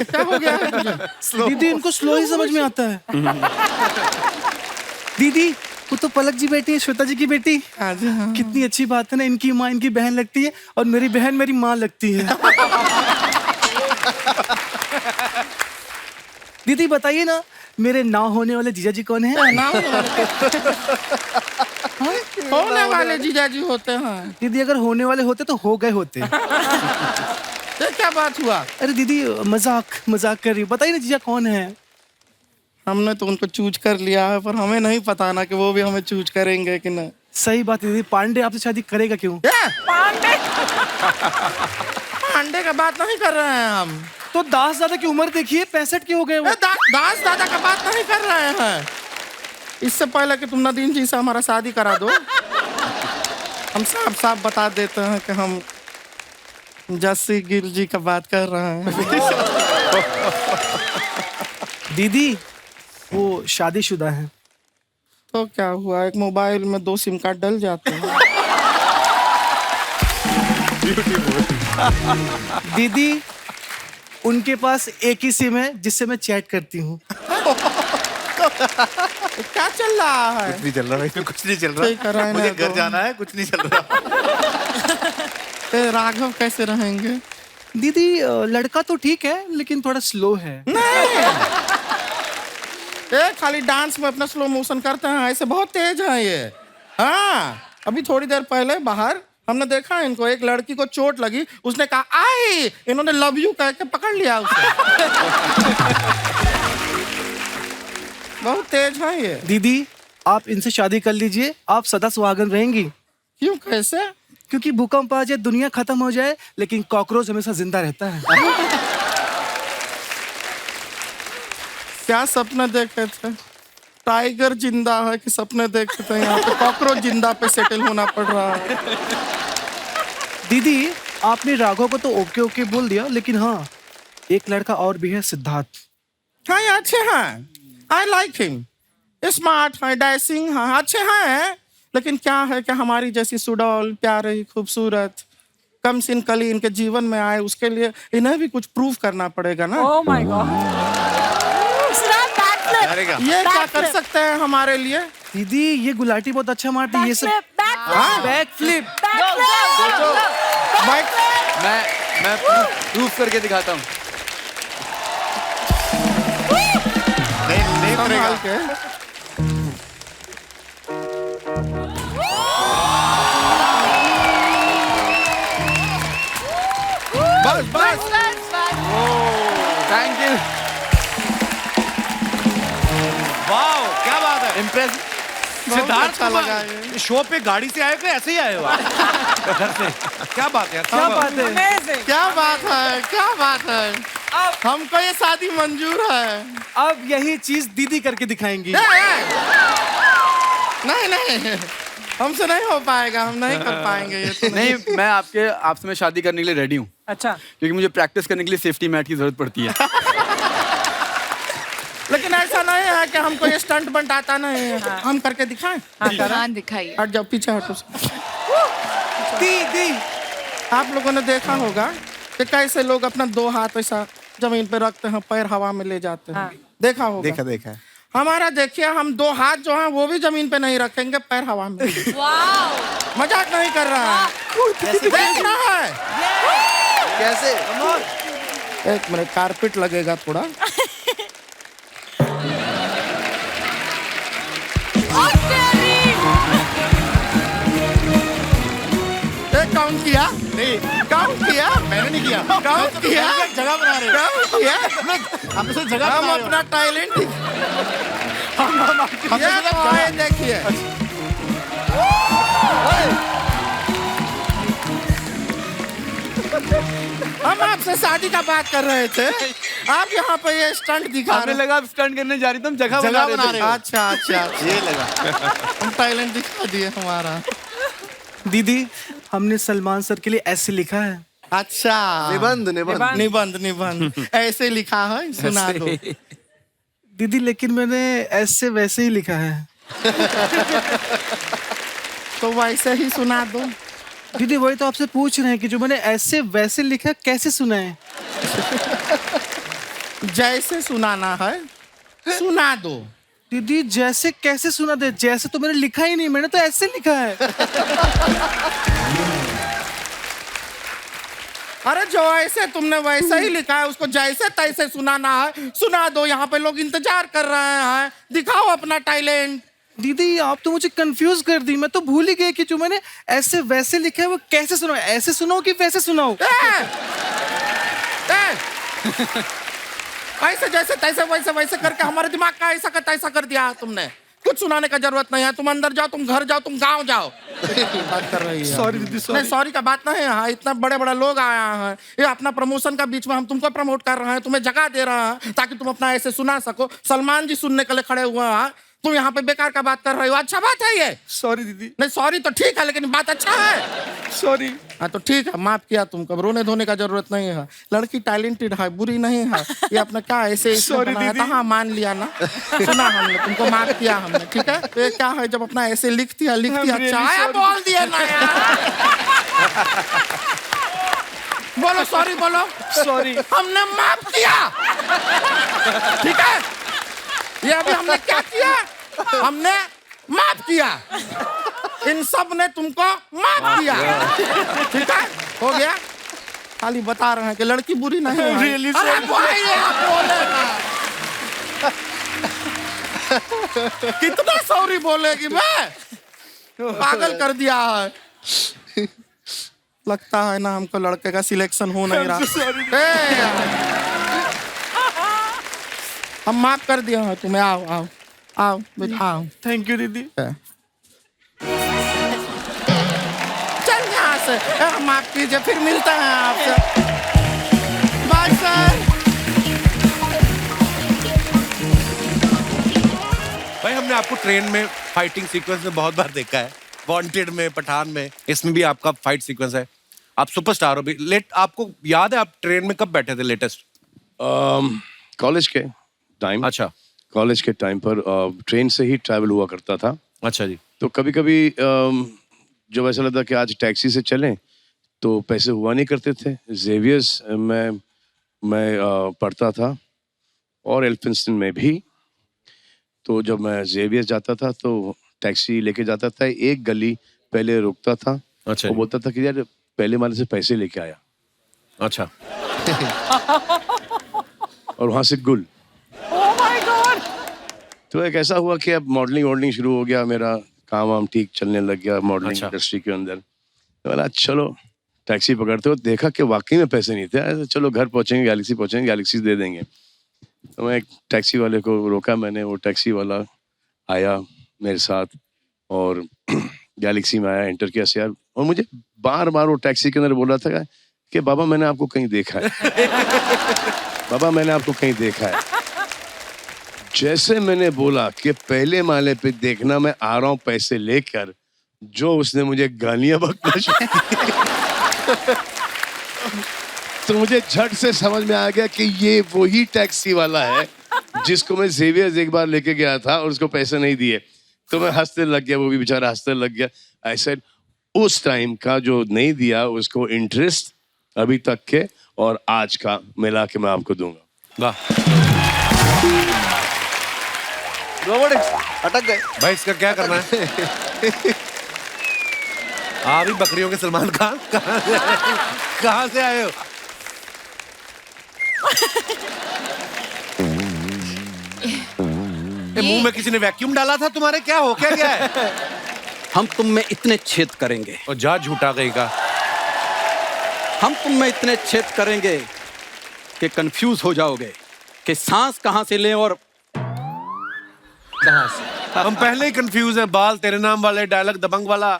क्या हो गया है? दीदी इनको स्लो ही समझ में आता है। दीदी वो तो पलक जी बेटी है, श्वेता जी की बेटी। हाँ जी हाँ। कितनी अच्छी बात है ना, इनकी माँ इनकी बहन लगती है और मेरी बहन मेरी माँ लगती है। दीदी बताइए ना, मेरे ना होने वाले जीजा जी कौन है? होने वाले जीजा जी होते हैं। दीदी अगर होने वाले होते तो हो गए होते। तो क्या बात हुआ? अरे दीदी मजाक कर रही हूँ, बताइए ना जीजा कौन है? हमने तो उनको चूज कर लिया है, पर हमें नहीं पता ना कि वो भी हमें चूज करेंगे कि नहीं। सही बात है दीदी, पांडे आपसे शादी करेगा क्यों? पांडे का बात नहीं कर रहे हैं हम। तो दास दादा की उम्र देखिए, 65 के हो गए वो। दास दादा का बात नहीं कर रहे हैं। इससे पहले कि तुम नदीम जी से हमारा शादी करा दो, हम साफ साफ बता देते हैं कि हम जस्सी गिल जी का बात कर रहे हैं। दीदी वो शादीशुदा है। तो क्या हुआ, एक मोबाइल में 2 सिम कार्ड डल जाते हैं। दीदी उनके पास एक ही सिम है जिससे मैं चैट करती हूँ। क्या चल रहा है? कुछ नहीं चल रहा भाई, कुछ नहीं चल ठीक है, रहा। रहने मुझे दो। घर जाना है, कुछ नहीं चल रहा। राघव कैसे रहेंगे? दीदी लड़का तो ठीक है लेकिन थोड़ा स्लो है। खाली डांस में अपना स्लो मोशन करते हैं, ऐसे बहुत तेज है ये। हाँ, अभी थोड़ी देर पहले बाहर हमने देखा इनको, एक लड़की को चोट लगी, उसने कहा आई, इन्होंने लव यू कह के पकड़ लिया उसे। बहुत तेज है ये। दीदी आप इनसे शादी कर लीजिए, आप सदा सुहागन रहेंगी। क्यों, कैसे? क्योंकि भूकंप आ जाए, दुनिया खत्म हो जाए, लेकिन कॉकरोच हमेशा जिंदा रहता है। क्या सपने देखे थे? टाइगर जिंदा है कि सपने देखे थे? यहाँ पे कॉकरोच जिंदा पे सेटल होना पड़ रहा है। दीदी आपने राघव को तो ओके ओके बोल दिया, लेकिन हाँ एक लड़का और भी है, सिद्धार्थ। हाँ ये अच्छे हैं, आई लाइक हिम। स्मार्ट है, डैशिंग है, अच्छे हैं, लेकिन क्या है कि हमारी जैसी सुडौल, प्यारी, खूबसूरत, कम सिन कली इनके जीवन में आए, उसके लिए इन्हें भी कुछ प्रूव करना पड़ेगा ना। Oh my God. ये क्या कर सकते हैं हमारे लिए? दीदी ये गुलाटी बहुत अच्छा मारती है, ये सब बैक फ्लिप। मैं प्रूफ करके दिखाता हूँ। नहीं संभाल के। बस थैंक यू। वाओ, क्या बात है। इम्प्रेस। सिद्धार्थ अच्छा लगा ये। शो पे गाड़ी से आए, ऐसे ही आए हो आप? घर से। क्या बात है, क्या बात है? क्या बात है, क्या बात है। हमको ये शादी मंजूर है। अब यही चीज दीदी करके दिखाएंगी। नहीं, हमसे नहीं हो पाएगा, हम नहीं कर पाएंगे ये तो। नहीं, मैं आपसे मैं शादी करने के लिए रेडी हूँ। अच्छा। क्योंकि मुझे प्रैक्टिस करने के लिए सेफ्टी मैट की जरूरत पड़ती है। लेकिन ऐसा नहीं है कि हमको ये स्टंट बंट आता नहीं है। हम करके दिखाएं? हाँ दिखाइए। हट जाओ, पीछे हटो। दी आप लोगों ने देखा होगा कि कैसे लोग अपना 2 हाथ ऐसा जमीन पे रखते हैं, पैर हवा में ले जाते हैं। देखा होगा? देखा है। हमारा देखिए, हम 2 हाथ जो हैं वो भी जमीन पे नहीं रखेंगे, पैर हवा में। मजाक नहीं कर रहा है, देख रहा है। कैसे? एक मिनट, कारपेट लगेगा थोड़ा। काउंट किया? नहीं, काउंट किया? मैंने नहीं किया। काउंट किया? जगह बना रहे हो। काउंट किया? हम जगह हम बना रहे हो। अपना टैलेंट देखिए। हम आपसे शादी का बात कर रहे थे, आप यहाँ पे ये स्टंट दिखा हमें लगा आप स्टंट करने जा रही थी, हम जगह बना रहे थे। अच्छा, ये लगा। हम टैलेंट दिखा दिए हमारा। दीदी हमने सलमान सर के लिए ऐसे लिखा है। अच्छा, निबंध ऐसे लिखा है, सुना दो। दीदी लेकिन मैंने ऐसे वैसे ही लिखा है। तो वैसे ही सुना दो। दीदी वही तो आपसे पूछ रहे हैं कि जो मैंने ऐसे वैसे लिखा कैसे सुनाए? जैसे सुनाना है सुना दो। दीदी जैसे कैसे सुना दे, जैसे तो मैंने लिखा ही नहीं, मैंने तो ऐसे लिखा है। अरे जो ऐसे तुमने वैसा ही लिखा है, उसको जैसे तैसे सुनाना है सुना दो। यहाँ पे लोग इंतजार कर रहे हैं, दिखाओ अपना टैलेंट। दीदी आप तो मुझे कंफ्यूज कर दी, मैं तो भूल ही गई कि जो मैंने ऐसे वैसे लिखा है वो कैसे सुनाओ, ऐसे सुनाओ कि वैसे सुनाओ? ऐसे जैसे तैसे वैसे वैसे करके हमारे दिमाग का ऐसा का तैसा कर दिया तुमने। कुछ सुनाने का जरूरत नहीं है, तुम अंदर जाओ, तुम घर जाओ, तुम गांव जाओ। बात कर रही है। सॉरी दीदी, सॉरी। नहीं सॉरी का बात नहीं है, इतना बड़े बड़े लोग आया हैं, ये अपना प्रमोशन का बीच में हम तुमको प्रमोट कर रहे हैं, तुम्हें जगह दे रहे हैं ताकि तुम अपना ऐसे सुना सको। सलमान जी सुनने के लिए खड़े हुए हैं, तुम यहाँ पे बेकार का बात कर रहे हो। अच्छा बात है ये। सॉरी दीदी। नहीं सॉरी तो ठीक है, लेकिन बात अच्छा है। सॉरी। हाँ तो ठीक है, माफ किया तुमको, रोने धोने का जरूरत नहीं है। लड़की टैलेंटेड है, बुरी नहीं है। ये अपना क्या ऐसे बनाया था, हाँ मान लिया ना, सुना हमने, तुमको माफ किया हमने, ठीक है। तो ये क्या है, जब अपना ऐसे लिखती है अच्छा है, बोल दिया ना यार। बोलो सॉरी, बोलो सॉरी। हमने माफ किया, ठीक है। ये अभी हमने क्या किया, हमने माफ किया। इन सब ने तुमको माफ किया, ठीक है, हो गया। खाली बता रहे हैं कि लड़की बुरी नहीं है। Really अरे भाई आप बोले ना, कितना सॉरी बोलेगी मैं, पागल कर दिया है। लगता है ना हमको लड़के का सिलेक्शन हो नहीं रहा। हम माफ कर दिया है तुम्हें, आओ आओ आओ बेटा आओ। थैंक यू दीदी। चल यहाँ से, माफ कीजिए, फिर मिलते हैं आपसे। Bye sir. भाई हमने आपको ट्रेन में फाइटिंग सीक्वेंस में बहुत बार देखा है, वांटेड में, पठान में, इसमें भी आपका फाइट सीक्वेंस है। आप सुपरस्टार हो भी। आपको याद है आप ट्रेन में कब बैठे थे लेटेस्ट? कॉलेज के टाइम। अच्छा। कॉलेज के टाइम पर ट्रेन से ही ट्रैवल हुआ करता था। अच्छा जी। तो कभी कभी जब ऐसा लगता कि आज टैक्सी से चलें तो पैसे हुआ नहीं करते थे। जेवियर्स में मैं पढ़ता था और एल्फिंस्टन में भी। तो जब मैं जेवियर्स जाता था तो टैक्सी लेके जाता था, एक गली पहले रुकता था। अच्छा। वो बोलता था कि यार पहले वाले से पैसे लेके आया। अच्छा। और वहां से गुल। तो एक ऐसा हुआ कि अब मॉडलिंग शुरू हो गया, मेरा काम वाम ठीक चलने लग गया मॉडलिंग इंडस्ट्री के अंदर। तो बोला चलो टैक्सी पकड़ते हो, देखा कि वाकई में पैसे नहीं थे। ऐसे चलो घर पहुंचेंगे, गैलेक्सी पहुंचेंगे, गैलेक्सी दे देंगे। तो मैं एक टैक्सी वाले को रोका मैंने, वो टैक्सी वाला आया मेरे साथ और गैलेक्सी में आया, एंटर किया शेयर। और मुझे बार बार वो टैक्सी के अंदर बोल रहा था कि बाबा मैंने आपको कहीं देखा है, बाबा मैंने आपको कहीं देखा है। जैसे मैंने बोला कि पहले माले पे देखना, मैं आ रहा हूं पैसे लेकर, जो उसने मुझे गालियां बकना शुरू की। तो मुझे झट से समझ में आ गया कि ये वही टैक्सी वाला है जिसको मैं जेवियर्स एक बार लेके गया था और उसको पैसे नहीं दिए। तो मैं हंसने लग गया, वो भी बेचारा हंसने लग गया। आई सेड उस टाइम का जो नहीं दिया उसको इंटरेस्ट अभी तक के और आज का मिला के मैं आपको दूंगा। वाह। रोबोटिक्स अटक गए भाई, इसका क्या करना है? आप ही बकरियों के सलमान खान कहाँ से आए हो? मुंह में किसी ने वैक्यूम डाला था तुम्हारे? क्या हो क्या गया है? हम तुम में इतने छेद करेंगे, और जा झूठा गई का। हम तुम में इतने छेद करेंगे कि कंफ्यूज हो जाओगे कि सांस कहां से लें और कहां से। हम पहले ही कंफ्यूज हैं। बाल तेरे नाम वाले, डायलॉग दबंग वाला,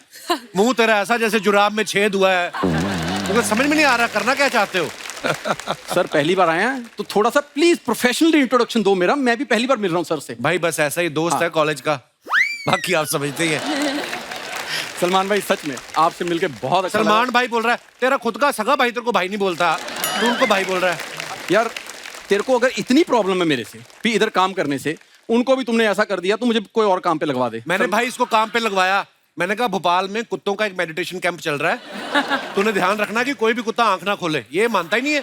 मुंह तेरा ऐसा जैसे जुराब में छेद हुआ है। तो समझ में नहीं आ रहा करना क्या चाहते हो। सर पहली बार आए हैं तो थोड़ा सा प्लीज प्रोफेशनल इंट्रोडक्शन दो मेरा, मैं भी पहली बार मिल रहा हूँ सर से। भाई बस ऐसा ही दोस्त है कॉलेज का, बाकी आप समझते ही हैं। सलमान भाई सच में आपसे मिलके बहुत अच्छा सलमान भाई बोल रहा है, तेरा खुद का सगा भाई तेरे को भाई नहीं बोलता, तू उनको भाई बोल रहा है। यार तेरे को अगर इतनी प्रॉब्लम है मेरे से भी इधर काम करने से, उनको भी तुमने ऐसा कर दिया तो मुझे कोई और काम पे लगवा दे। मैंने भाई इसको काम पे लगवाया। मैंने कहा भोपाल में कुत्तों का एक मेडिटेशन कैंप चल रहा है, तूने ध्यान रखना कि कोई भी कुत्ता आंख ना खोले। ये मानता ही नहीं है।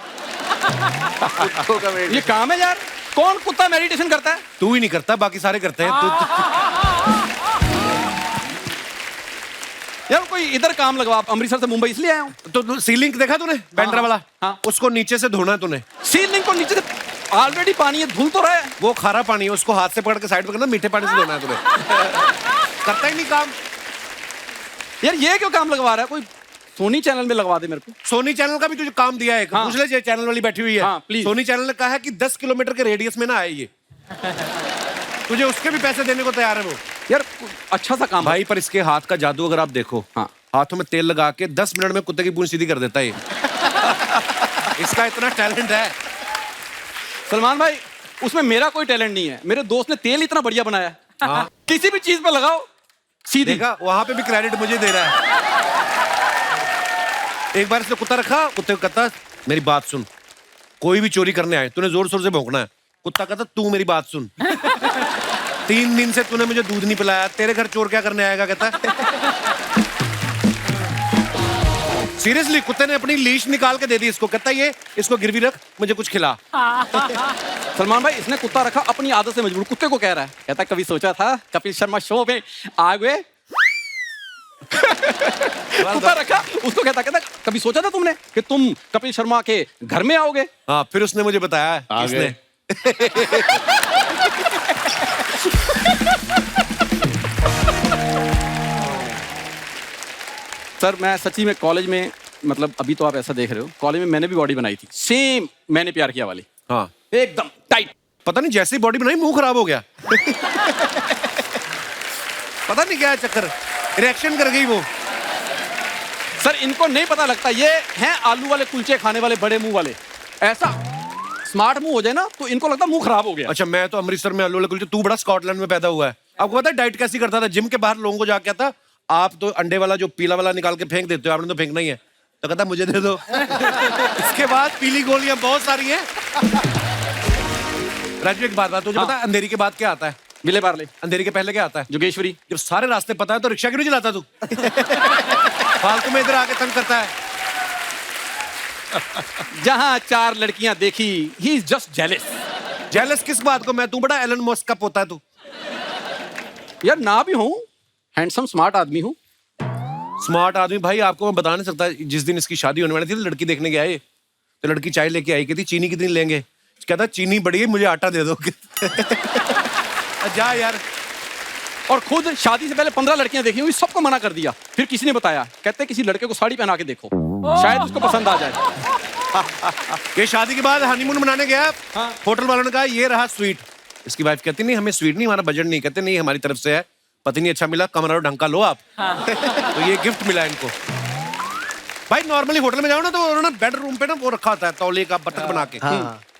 ये काम है यार। कौन कुत्ता मेडिटेशन करता है? तू ही नहीं करता, बाकी सारे करते हैं। यार कोई इधर काम लगवा, आप अमृतसर से मुंबई इसलिए आया हूँ। तो सीलिंग देखा तूने बैंड्रा वाला? हाँ। उसको नीचे से धोना है तूने। सीलिंग को नीचे से ऑलरेडी पानी है, धुल तो रहा है। वो खारा पानी है, उसको हाथ से पकड़ के साइड पे करना, मीठे पानी से धोना है तुम्हें। करता ही नहीं काम। यार ये क्यों काम लगवा रहा है? कोई सोनी चैनल में लगवा दे मेरे को। सोनी चैनल का भी तुझे काम दिया है। हाँ। पूछ ले, ये चैनल वाली बैठी हुई है। हाँ, प्लीज। सोनी चैनल ने कहा है कि 10 किलोमीटर के रेडियस में ना आए ये। तुझे उसके भी पैसे देने को तैयार है वो। यार अच्छा सा काम भाई, पर इसके हाथ का जादू अगर आप देखो, हाँ, हाथों में तेल लगा के 10 मिनट में कुत्ते की पूंछ सीधी कर देता है ये। इसका इतना टैलेंट है। सलमान भाई, उसमें मेरा कोई टैलेंट नहीं है। मेरे दोस्त ने तेल इतना बढ़िया बनाया है। हाँ। किसी भी चीज पे लगाओ सीधी। देखा, वहां पे भी क्रेडिट मुझे दे रहा है। एक बार इसने कुत्ता रखा, कुत्ते को कहता मेरी बात सुन, कोई भी चोरी करने आए तूने जोर शोर से भौंकना है। कुत्ता कहता तू मेरी बात सुन, 3 दिन से तूने मुझे दूध नहीं पिलाया, तेरे घर चोर क्या करने आएगा? कहता सीरियसली, कुत्ते ने अपनी लीश निकाल के दे दी इसको। कहता ये इसको गिरवी रख, मुझे कुछ खिला। सलमान भाई, इसने कुत्ता रखा अपनी आदत से मजबूर, कुत्ते को कह रहा है, कहता कभी सोचा था कपिल शर्मा शो में आगे कुत्ता रखा, उसको कहता कभी सोचा था तुमने कि तुम कपिल शर्मा के घर में आओगे? हाँ, फिर उसने मुझे बताया किसने। सर मैं सच्ची में कॉलेज में, मतलब अभी तो आप ऐसा देख रहे हो, कॉलेज में मैंने भी बॉडी बनाई थी, सेम मैंने प्यार किया वाली। हाँ, एकदम टाइट। पता नहीं जैसे ही बॉडी बनाई मुंह खराब हो गया। पता नहीं क्या है चक्कर, रिएक्शन कर गई वो। सर इनको नहीं पता लगता, ये हैं आलू वाले कुलचे खाने वाले बड़े मुंह वाले। ऐसा स्मार्ट मुंह हो जाए ना तो इनको लगता मुंह खराब हो गया। अच्छा, मैं तो अमृतसर में आलू वाले कुलचे, तू बड़ा स्कॉटलैंड में पैदा हुआ है। आपको पता है डाइट कैसी करता था? जिम के बाहर लोगों को जाके कहता, आप तो अंडे वाला जो पीला वाला निकाल के फेंक देते हो, आपने तो फेंकना ही है। तो कहता मुझे दे दो। इसके बाद पीली गोलियां बहुत सारी हैं। राजू एक बात तुझे पता है अंधेरी के बाद क्या आता है? विले पार्ले। अंधेरी के पहले क्या आता है? जोगेश्वरी। जब सारे रास्ते पता है तो रिक्शा क्यों नहीं चलाता तू? फालतू में इधर आके तंग करता है। जहां 4 लड़कियां देखी, he is just jealous. Jealous किस बात को? मैं तू बड़ा एलन मस्क का पोता है तू। यार ना भी हूं, हैंडसम स्मार्ट आदमी हूं। स्मार्ट आदमी भाई, आपको मैं बता नहीं सकता। जिस दिन इसकी शादी होने वाली थी, लड़की देखने गए आए, तो लड़की चाय लेके आई, कहती चीनी कितनी लेंगे? कहता चीनी बढ़ी है, मुझे आटा दे दो। जा यार। और खुद शादी से पहले 15 लड़कियां देखी हुई, सबको मना कर दिया। फिर किसी ने बताया, कहते किसी लड़के को साड़ी पहना के देखो, शायद उसको पसंद आ जाए। ये शादी के बाद हनीमून मनाने गया, होटल वालों ने कहा ये रहा स्वीट। इसकी वाइफ कहती नहीं हमें स्वीट नहीं, हमारा बजट नहीं। कहते नहीं हमारी तरफ से है, पति नहीं अच्छा मिला, कमरा ढंग का लो आप। तो ये गिफ्ट मिला इनको। भाई नॉर्मली होटल में जाओ ना तो उन्होंने बेडरूम पे ना वो रखा होता है तौलिए का बटक बना के।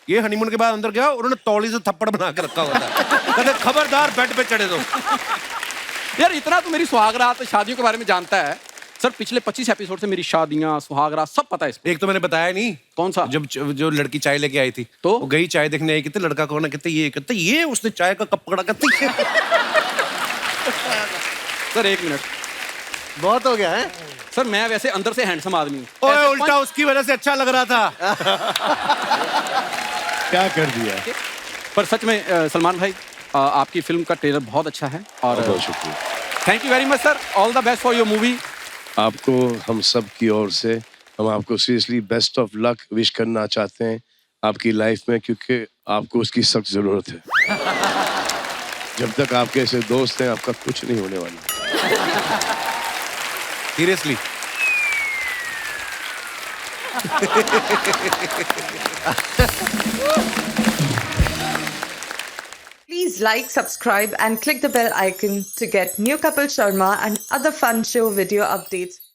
ये हनीमून के बाद अंदर गया, उन्होंने तौली से थप्पड़ बना के रखा होता है। कहते खबरदार बेड पे चढ़े दो। यार इतना तो मेरी सुहागरात शादियों के बारे में जानता है। सर पिछले 25 एपिसोड से मेरी शादियां सुहागरात सब पता है इसमें। एक तो मैंने बताया नहीं। कौन सा? जब जो लड़की चाय लेके आई थी तो वो गई चाय देखने आई, कहते लड़का कौन है? कहते ये उसने चाय का कप पकड़ा। कहते सर 1 मिनट, बहुत हो गया है सर। मैं वैसे अंदर से हैंडसम आदमी हूँ। ओए उल्टा उसकी वजह से अच्छा लग रहा था। क्या कर दिया? पर सच में सलमान भाई, आपकी फिल्म का ट्रेलर बहुत अच्छा है और बहुत शुक्रिया। Thank you very much sir. All the best for your movie. आपको हम सब की ओर से हम आपको seriously best of luck wish करना चाहते हैं आपकी लाइफ में, क्योंकि आपको उसकी सख्त जरूरत है। जब तक आपके ऐसे दोस्त हैं आपका कुछ नहीं होने वाला। Seriously. Please like, subscribe and click the bell icon to get new Kapil Sharma and other fun show video updates.